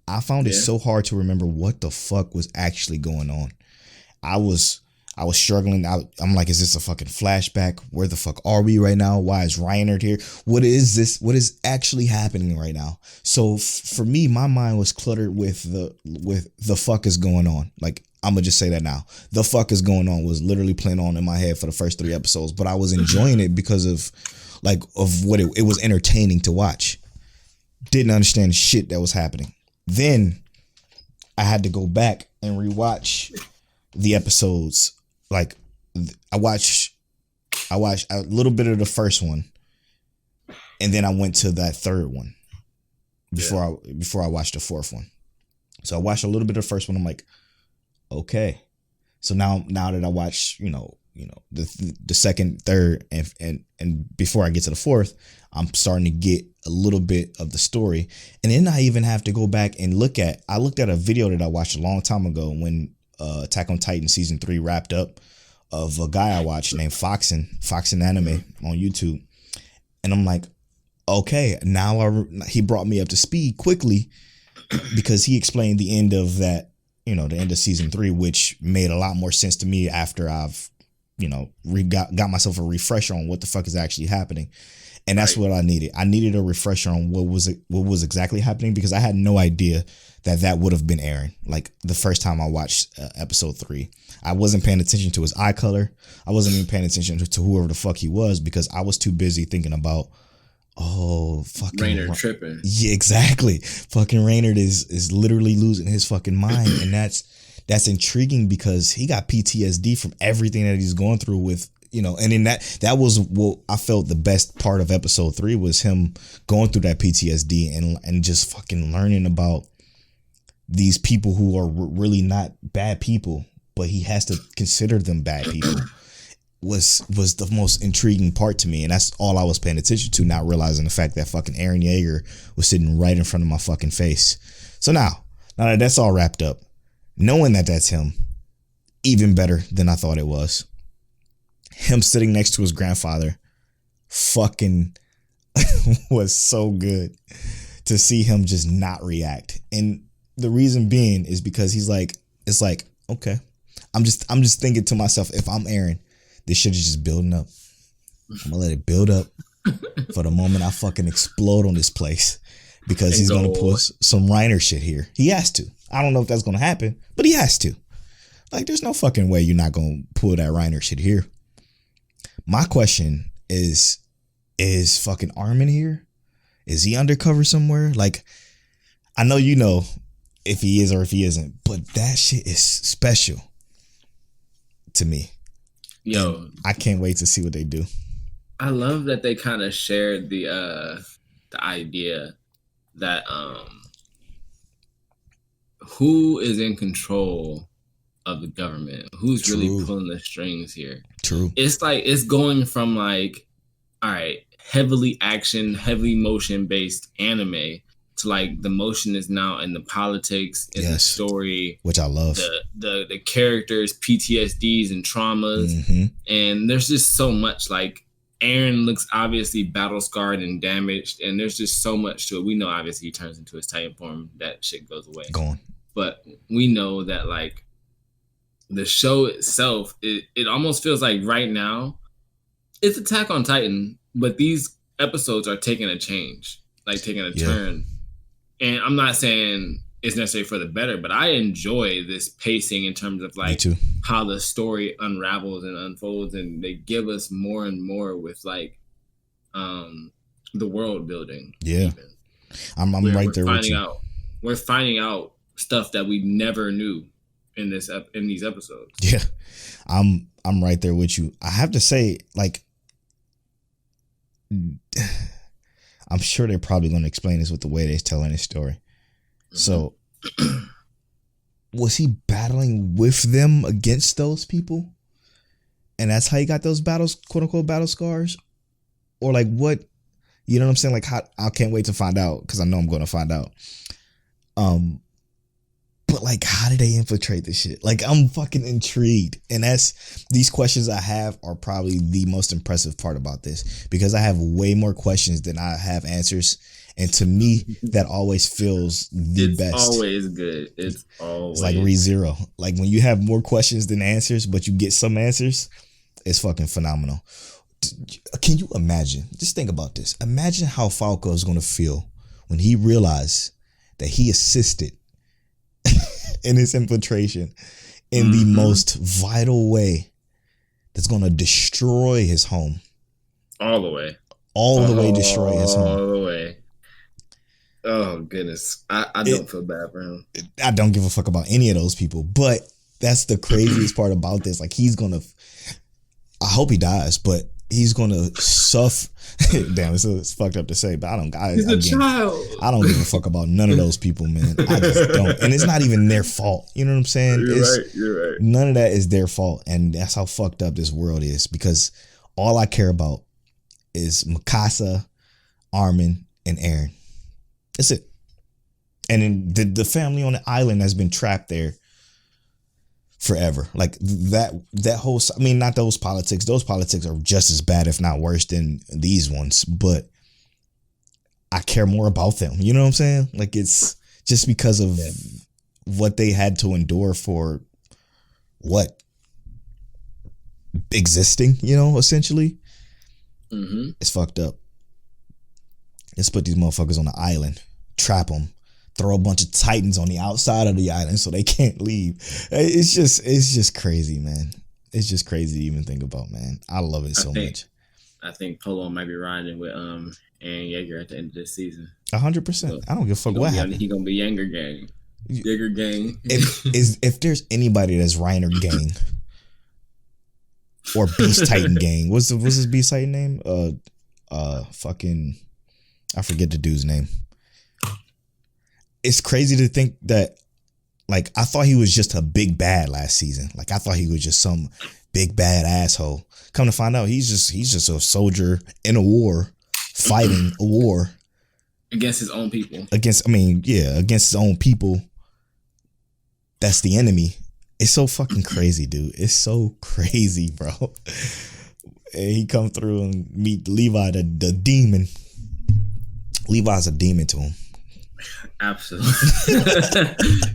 I found it so hard to remember what the fuck was actually going on. I was struggling. I'm like, is this a fucking flashback? Where the fuck are we right now? Why is Reinhardt here? What is this? What is actually happening right now? So for me, my mind was cluttered with the fuck is going on. Like, I'm gonna just say that now. The fuck is going on was literally playing on in my head for the first 3 episodes, but I was enjoying it because of what it was entertaining to watch. Didn't understand shit that was happening. Then I had to go back and rewatch the episodes. Like I watched a little bit of the first one, and then I went to that third one before I watched the fourth one. So I watched a little bit of the first one. I'm like, okay. So now that I watch, the second, third, and before I get to the fourth, I'm starting to get a little bit of the story. And then I even have to go back and looked at a video that I watched a long time ago when Attack on Titan season 3 wrapped up, of a guy I watched named Foxen Anime on YouTube. And I'm like, okay, now he brought me up to speed quickly because he explained the end of that, the end of season 3, which made a lot more sense to me after I've, got myself a refresher on what the fuck is actually happening. And that's what I needed. I needed a refresher on what was exactly happening, because I had no idea that would have been Aaron. Like the first time I watched episode 3, I wasn't paying attention to his eye color. I wasn't even paying attention to whoever the fuck he was, because I was too busy thinking about, fucking Raynard tripping. Yeah, exactly. Fucking Raynard is literally losing his fucking mind, and that's intriguing because he got PTSD from everything that he's going through with, and then that was what I felt the best part of episode 3 was him going through that PTSD and just fucking learning about these people who are really not bad people, but he has to consider them bad people. Was the most intriguing part to me, and that's all I was paying attention to, not realizing the fact that fucking Aaron Yeager was sitting right in front of my fucking face. So now that that's all wrapped up, knowing that that's him, even better than I thought it was. Him sitting next to his grandfather fucking was so good to see him just not react. And the reason being is because it's like, okay, I'm just thinking to myself, if I'm Aaron, this shit is just building up. I'm gonna let it build up for the moment I fucking explode on this place, because he's gonna put some Reiner shit here. He has to. I don't know if that's gonna happen, but he has to. Like, there's no fucking way you're not gonna pull that Reiner shit here. My question is fucking Armin here? Is he undercover somewhere? Like, I know if he is or if he isn't, but that shit is special to me. Yo, and I can't wait to see what they do. I love that they kind of shared the idea that who is in control of the government, who's really pulling the strings here. True. It's like, it's going from like, all right, heavily action, heavily motion based anime to like the motion is now in the politics, in the story, which I love. The characters, PTSDs and traumas, and there's just so much. Like, Aaron looks obviously battle scarred and damaged, and there's just so much to it. We know obviously he turns into his Titan form, that shit goes away. Gone. But we know that like the show itself, it almost feels like right now it's Attack on Titan, but these episodes are taking a change, like taking a turn. And I'm not saying it's necessarily for the better, but I enjoy this pacing in terms of like how the story unravels and unfolds, and they give us more and more with like the world building. Yeah, I'm right there with you. We're finding out stuff that we never knew in these episodes. Yeah, I'm right there with you. I have to say, like, I'm sure they're probably going to explain this with the way they're telling this story. So, was he battling with them against those people? And that's how he got those battles, quote unquote, battle scars? Or like what? You know what I'm saying? Like, how, I can't wait to find out, because I know I'm going to find out. But like, how did they infiltrate this shit? Like, I'm fucking intrigued. And these questions I have are probably the most impressive part about this, because I have way more questions than I have answers. And to me, that always feels the best. It's always good. It's like ReZero. Like, when you have more questions than answers, but you get some answers, it's fucking phenomenal. Can you imagine? Just think about this. Imagine how Falco is going to feel when he realized that he assisted in his infiltration in the most vital way that's going to destroy his home. All the way. All the way destroy his home. All the way. Oh goodness, I don't feel bad for him. I don't give a fuck about any of those people. But that's the craziest part about this. Like he's gonna. I hope he dies, but he's gonna suffer. Damn, it's fucked up to say, but I don't. He's a child. I don't give a fuck about none of those people, man. I just don't, and it's not even their fault. You know what I'm saying? You're right. None of that is their fault, and that's how fucked up this world is. Because all I care about is Mikasa, Armin, and Eren. That's it. And then the family on the island has been trapped there forever. Like that whole, I mean, not those politics. Those politics are just as bad, if not worse, than these ones. But I care more about them. You know what I'm saying? Like it's just because of what they had to endure for what? Existing, you know, essentially. Mm-hmm. It's fucked up. Let's put these motherfuckers on the island, trap them, throw a bunch of titans on the outside of the island so they can't leave. It's just crazy, man. It's just crazy to even think about, man. I love it so much. I think Polo might be riding with Aaron Yeager at the end of this season. 100%. So I don't give a fuck what happens. He's gonna be Yeager gang. Yeager gang. If there's anybody that's Reiner gang or Beast Titan gang, what's his Beast Titan name? Fucking. I forget the dude's name. It's crazy to think that, like, I thought he was just a big bad last season. Like, I thought he was just some big bad asshole. Come to find out, he's just a soldier in a war, fighting a war against his own people. Against his own people. That's the enemy. It's so fucking crazy, dude. It's so crazy, bro. And he come through and meet Levi, the demon. Levi's a demon to him. Absolutely.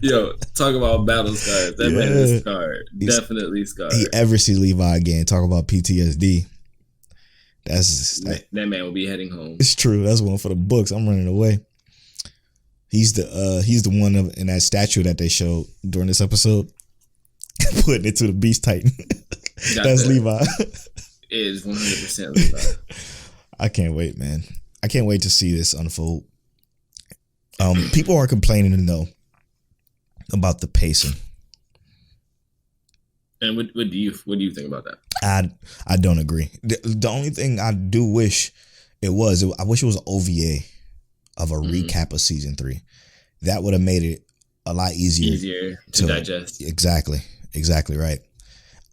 Yo, talk about battle scars. That man is scarred. Definitely scarred. He ever see Levi again, talk about PTSD. That man will be heading home. It's true. That's one for the books. I'm running away. He's the one in that statue that they showed during this episode, putting it to the Beast Titan. That's Levi. It is 100% Levi. I can't wait, man. I can't wait to see this unfold. People are complaining though about the pacing. And what do you think about that? I don't agree. The only thing I do wish I wish it was an OVA of a recap of season 3. That would have made it a lot easier to digest. Exactly right.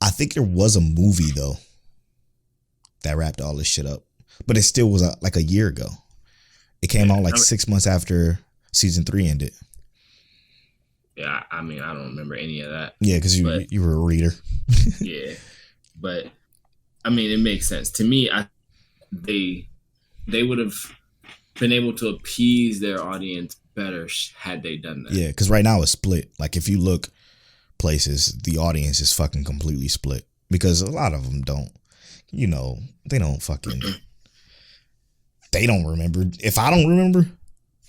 I think there was a movie though that wrapped all this shit up, but it still was like a year ago. It came out like 6 months after season 3 ended. Yeah, I mean, I don't remember any of that. Yeah, because you were a reader. Yeah, but I mean, it makes sense to me. They would have been able to appease their audience better had they done that. Yeah, because right now it's split. Like if you look places, the audience is fucking completely split because a lot of them don't. You know, they don't fucking. They don't remember. If I don't remember,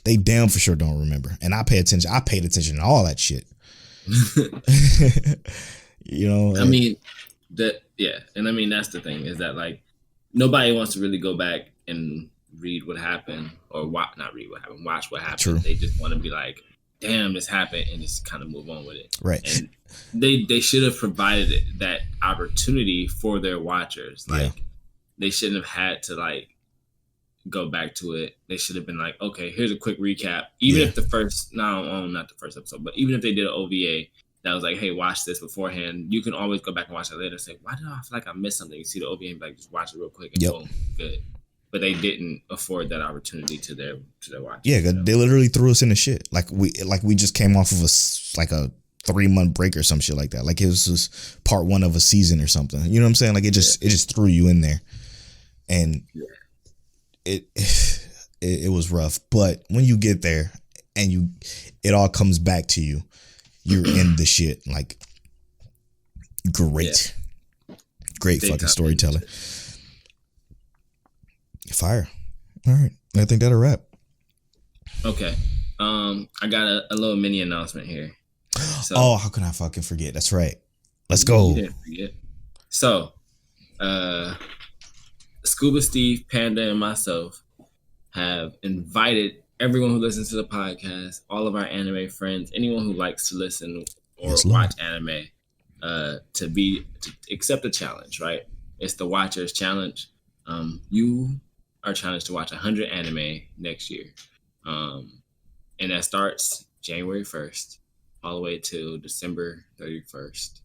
they damn for sure don't remember. And I pay attention. I paid attention to all that shit. You know. I mean, and I mean that's the thing is that like nobody wants to really go back and read what happened or watch what happened. True. They just want to be like, damn, this happened, and just kind of move on with it. Right. And they should have provided that opportunity for their watchers. Like they shouldn't have had to like go back to it. They should have been like, okay, here's a quick recap. Even if not the first episode, but even if they did an OVA that was like, hey, watch this beforehand, you can always go back and watch it later and say, why did I feel like I missed something? You see the OVA and be like, just watch it real quick and boom, good. But they didn't afford that opportunity to their watchers. Yeah, they literally threw us in the shit. Like we just came off of a 3-month break or some shit like that. Like it was just part 1 of a season or something. You know what I'm saying? Like it just threw you in there, and it was rough. But when you get there and it all comes back to you, you're in the shit. Like great fucking storytelling. Fire. All right. I think that'll wrap. Okay. I got a little mini announcement here. So, how can I fucking forget? That's right. Let's go. You didn't forget. So, Scuba Steve, Panda, and myself have invited everyone who listens to the podcast, all of our anime friends, anyone who likes to listen or Yes, Lord. watch anime, to accept the challenge, right? It's the Watchers Challenge. You are challenged to watch 100 anime next year. And that starts January 1st all the way till December 31st.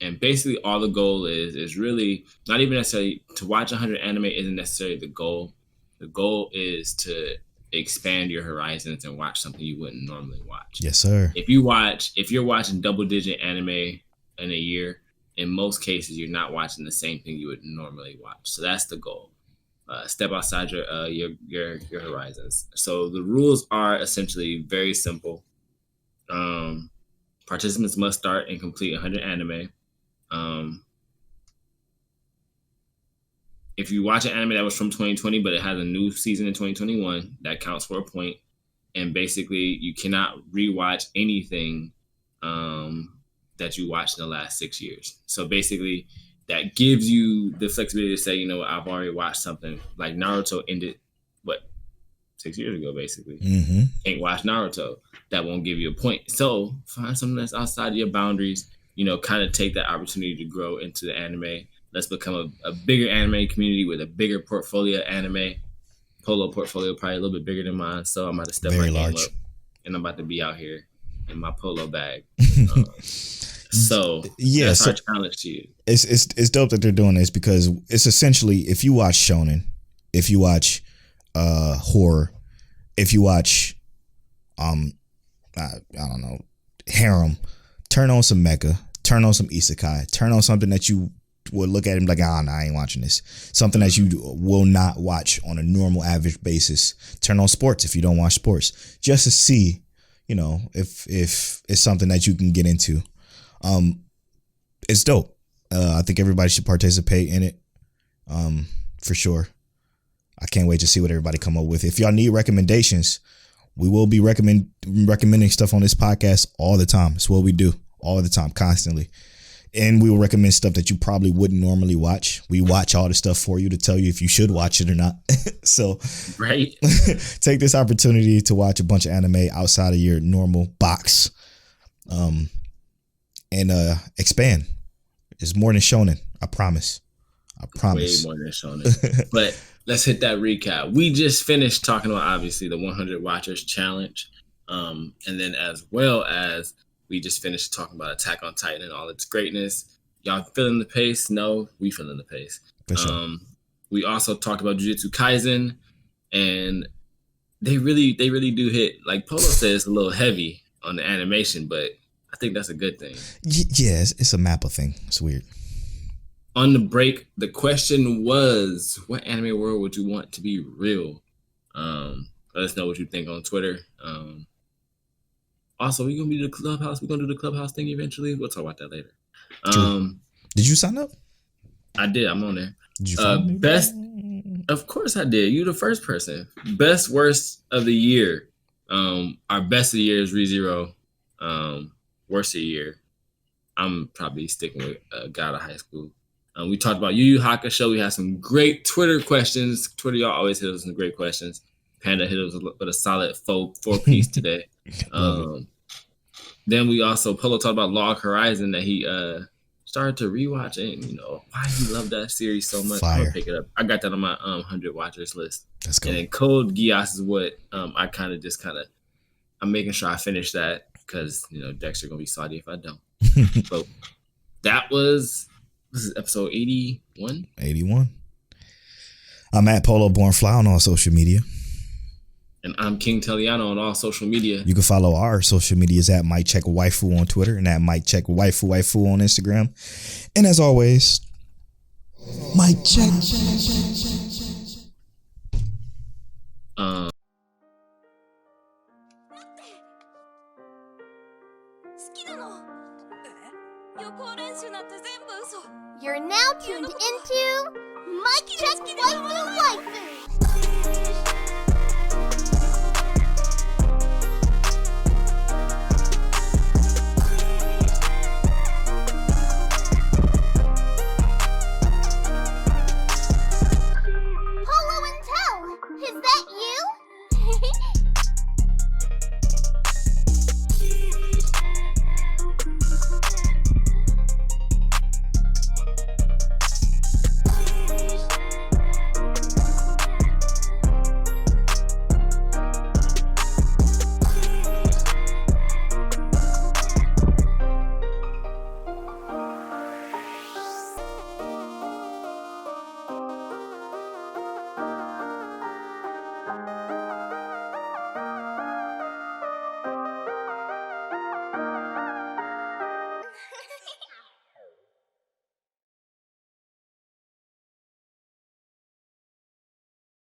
And basically all the goal is really not even necessarily to watch 100 anime isn't necessarily the goal. The goal is to expand your horizons and watch something you wouldn't normally watch. Yes, sir. If you're watching double-digit anime in a year, in most cases you're not watching the same thing you would normally watch. So that's the goal. Step outside your horizons. So the rules are essentially very simple. Participants must start and complete 100 anime. If you watch an anime that was from 2020, but it has a new season in 2021, that counts for a point. And basically, you cannot rewatch anything that you watched in the last 6 years. So basically, that gives you the flexibility to say, you know what, I've already watched something. Like Naruto ended, 6 years ago, basically. Mm-hmm. Can't watch Naruto. That won't give you a point. So find something that's outside of your boundaries. You know, kind of take that opportunity to grow into the anime. Let's become a bigger anime community with a bigger portfolio of anime. Polo portfolio probably a little bit bigger than mine, so I'm about to step my game up, and I'm about to be out here in my polo bag. So yeah, that's so our challenge to you. It's dope that they're doing this because it's essentially if you watch shonen, if you watch horror, if you watch I don't know, harem, turn on some mecha, turn on some isekai, turn on something that you will look at him like, nah, I ain't watching this. Something that you will not watch on a normal average basis. Turn on sports if you don't watch sports, just to see, you know, if it's something that you can get into. It's dope. I think everybody should participate in it. For sure. I can't wait to see what everybody come up with. If y'all need recommendations, we will be recommending stuff on this podcast all the time. It's what we do all the time, constantly. And we will recommend stuff that you probably wouldn't normally watch. We watch all the stuff for you to tell you if you should watch it or not. So right. Take this opportunity to watch a bunch of anime outside of your normal box. And expand. It's more than shonen. I promise. Way more than shonen. But let's hit that recap. We just finished talking about, obviously, the 100 Watchers Challenge. And then as well as we just finished talking about Attack on Titan and all its greatness. Y'all feeling the pace? No, we feeling the pace. For sure. We also talked about Jujutsu Kaisen, and they really do hit. Like Polo says, it's a little heavy on the animation, but I think that's a good thing. Yeah, it's a Mappa thing. It's weird. On the break, the question was, what anime world would you want to be real? Let us know what you think on Twitter. Also, we're going to be the Clubhouse. We're going to do the Clubhouse thing eventually. We'll talk about that later. Did you sign up? I did. I'm on there. Did you follow me? Best? Of course I did. You the first person. Best worst of the year. Our best of the year is ReZero. Worst of the year, I'm probably sticking with God of High School. We talked about Yu Yu Hakusho. We had some great Twitter questions. Twitter, y'all always hit us with some great questions. Panda hit us with a solid four-piece today. Then we also, Polo talked about Log Horizon, that he started to rewatch it, and, you know, why he loved that series so much. I'm going to pick it up. I got that on my 100 watchers list. Let's go. And then Code Geass is what I'm making sure I finish that because, you know, Dexter going to be salty if I don't. So this is episode 81. 81. I'm at Polo Born Fly on all social media. And I'm King Teliano on all social media. You can follow our social medias at Mike Check Waifu on Twitter and at Mike Check Waifu on Instagram. And as always, Mike Check. You're now tuned into Mike Check Waifu.